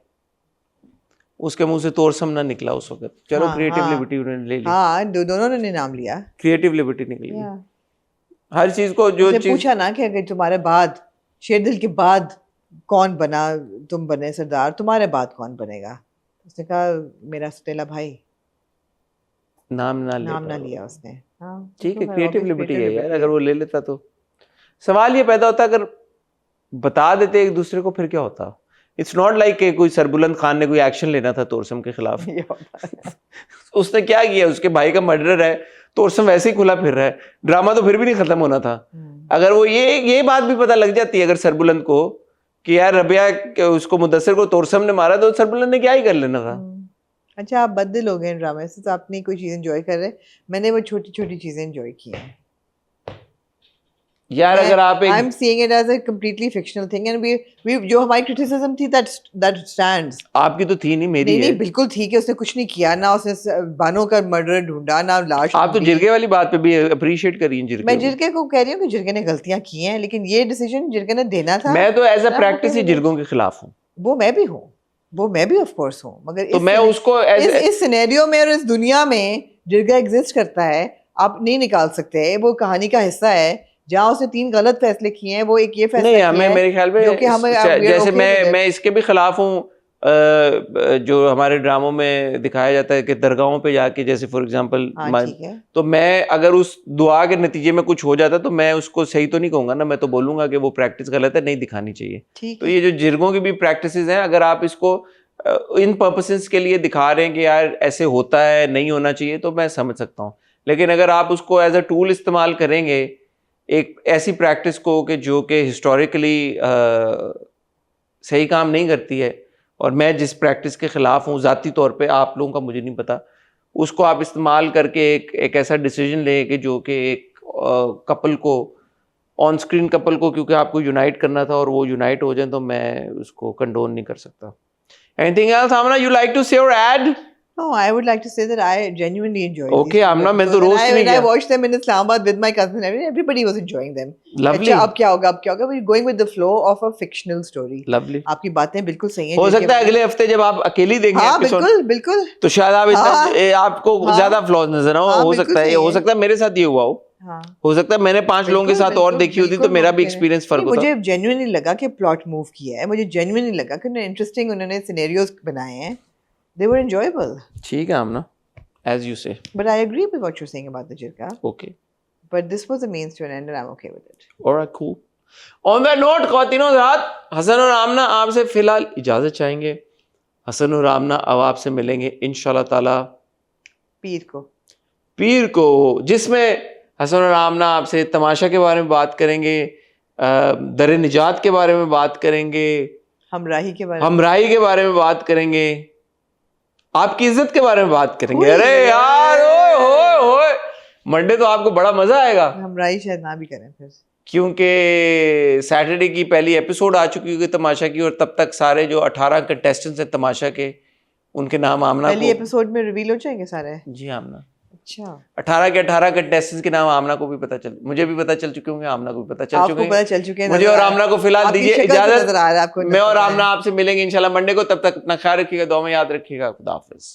उसके मुंह से तोरसम ना निकला उस वक्त। चलो क्रिएटिव लिबर्टी उन्होंने ले ली। हाँ, दोनों ने नाम लिया, क्रिएटिव लिबर्टी निकली। हर चीज को जो चीज पूछा ना कि अगर तुम्हारे बाद शेरदिल के बाद कौन बना, तुम बने सरदार, तुम्हारे बाद कौन बनेगा? उसने कहा मेरा सुतेला भाई। नाम ना लिया उसने। ठीक है, क्रिएटिव लिबर्टी है यार, अगर वो ले लेता तो। सवाल ये पैदा होता अगर बता देते एक दूसरे को, फिर क्या होता? इट्स नॉट लाइक कि कोई सरबुलंद खान ने कोई एक्शन लेना था तोरसम के खिलाफ। उसने क्या किया? उसके भाई का मर्डर है, तोरसम वैसे ही खुला फिर रहा है, ड्रामा तो फिर भी नहीं खत्म होना था। अगर वो ये बात भी पता लग जाती है अगर सरबुलंद को कि यार रबिया उसको मुदस्सिर को तोरसम ने मारा, तो सरबुलंद ने क्या ही कर लेना था। अच्छा, आप बदल हो गए इन ड्रामे से, तो आप नहीं कोई चीज एंजॉय कर रहे। मैंने वो छोटी छोटी चीजें एंजॉय की हैं यार। अगर आप I am seeing it as a completely fictional thing and we जो हमारी क्रिटिसिज्म थी दैट स्टैंड्स। आपकी तो थी नहीं, मेरी है। नहीं, बिल्कुल ठीक है। उसने कुछ नहीं किया ना, उसने बानो का मर्डर ढूंढा ना लाश। आप तो जिरगे वाली बात पे भी अप्रिशिएट करिए जिरगे। मैं जिरगे को कह रही हूँ कि जिरगे ने गलतियां की हैं, लेकिन ये डिसीजन जिरगे ने देना था। मैं तो एज अ प्रैक्टिस ही जिरगों के खिलाफ हूँ। वो मैं भी हूँ, वो मैं भी ऑफ कोर्स हूँ, मगर तो मैं उसको इस सिनेरियो में और इस दुनिया में जिरगा एग्जिस्ट करता है, आप नहीं निकाल सकते। वो कहानी का हिस्सा है। जहाँ उसने 3 गलत फैसले किए हैं, वो एक ये फैसला किया है, मेरे ख्याल में जैसे मैं इसके भी खिलाफ हूँ जो हमारे ड्रामों में दिखाया जाता है कि दरगाहों पे जाके, जैसे फॉर एग्जांपल, तो मैं अगर उस दुआ के नतीजे में कुछ हो जाता तो मैं उसको सही तो नहीं कहूंगा ना, मैं तो बोलूंगा कि वो प्रैक्टिस गलत है, नहीं दिखानी चाहिए। तो ये जो जिरगों की भी प्रैक्टिस हैं, अगर आप इसको इन पर्पसेस के लिए दिखा रहे हैं कि यार ऐसे होता है, नहीं होना चाहिए, तो मैं समझ सकता हूँ। लेकिन अगर आप उसको एज अ टूल इस्तेमाल करेंगे एक ऐसी प्रैक्टिस को कि जो कि हिस्टोरिकली सही काम नहीं करती है, और मैं जिस प्रैक्टिस के ख़िलाफ़ हूँ ज़ाती तौर पे, आप लोगों का मुझे नहीं पता, उसको आप इस्तेमाल करके एक ऐसा डिसीजन लें कि जो कि एक कपल को, ऑन स्क्रीन कपल को, क्योंकि आपको यूनाइट करना था और वो यूनाइट हो जाए, तो मैं उसको कंडोन नहीं कर सकता। Anything else Amna you like to say your add? No, I would like to say that I genuinely enjoyed Okay, these Amna, मैं तो episodes. roast नहीं When I किया। watched them in Islamabad with my cousin, everybody was enjoying them. Lovely. अच्छा, अब क्या होगा, अब क्या होगा? We're going with the flow of a fictional story. Lovely. आपकी बातें बिल्कुल सही हैं। हो जिनके सकता है बारे- अगले हफ्ते जब आप अकेली देखें हाँ, एपिसोड, बिल्कुल, बिल्कुल। तो शायद आप हाँ, आपको हाँ, ज्यादा फ्लॉज नजर आओ। हाँ, हो बिल्कुल सकता है, सही हो है। सकता है मेरे साथ ये हुआ हो। हाँ, हो सकता है मैंने 5 लोगों के साथ और देखी होती तो मेरा भी एक्सपीरियंस फर्क होता। मुझे जेन्युइनली लगा कि प्लॉट मूव किया है, मुझे जेन्युइनली लगा कि इंटरेस्टिंग उन्होंने सिनेरियोज बनाए हैं, they were enjoyable. ठीक है आमना, as you say. But I agree with what you're saying about the jirka. Okay. But this was a means to an end and I'm okay with it. Alright, cool. On that note, ख्वातीनो हज़रात, हसन और आमना आपसे फिलहाल इजाज़त चाहेंगे। हसन और आमना अब आपसे मिलेंगे इंशाल्लाह ताला पीर को, जिसमें हसन और आमना आपसे तमाशा के बारे में बात करेंगे, दर निजात के बारे में बात करेंगे, हमराही के बारे में बात करेंगे, आपकी इज्जत के बारे में बात करेंगे। अरे यार, ओए होए होए, मंडे तो आपको बड़ा मजा आएगा। हमराही शायद ना भी करें फिर, क्योंकि सैटरडे की पहली एपिसोड आ चुकी होगी तमाशा की, और तब तक सारे जो 18 कंटेस्टेंट्स हैं तमाशा के, उनके नाम आमना पहली एपिसोड में रिवील हो जाएंगे सारे। जी आमना, अच्छा, 18 के 18 कंटेस्टेंट्स के नाम आमना को भी पता चल, मुझे भी पता चल चुके होंगे, आमना को भी पता चल चुके आपको पता चल चुके हैं। मुझे और आमना को फिलहाल आपकी दीजिए शक्ल से इजाजत। नजर आ रहा है आपको। मैं और आमना आपसे मिलेंगे इंशाल्लाह मंडे को, तब तक अपना ख्याल रखिएगा, दुआ में याद रखिएगा। खुदा हाफिज।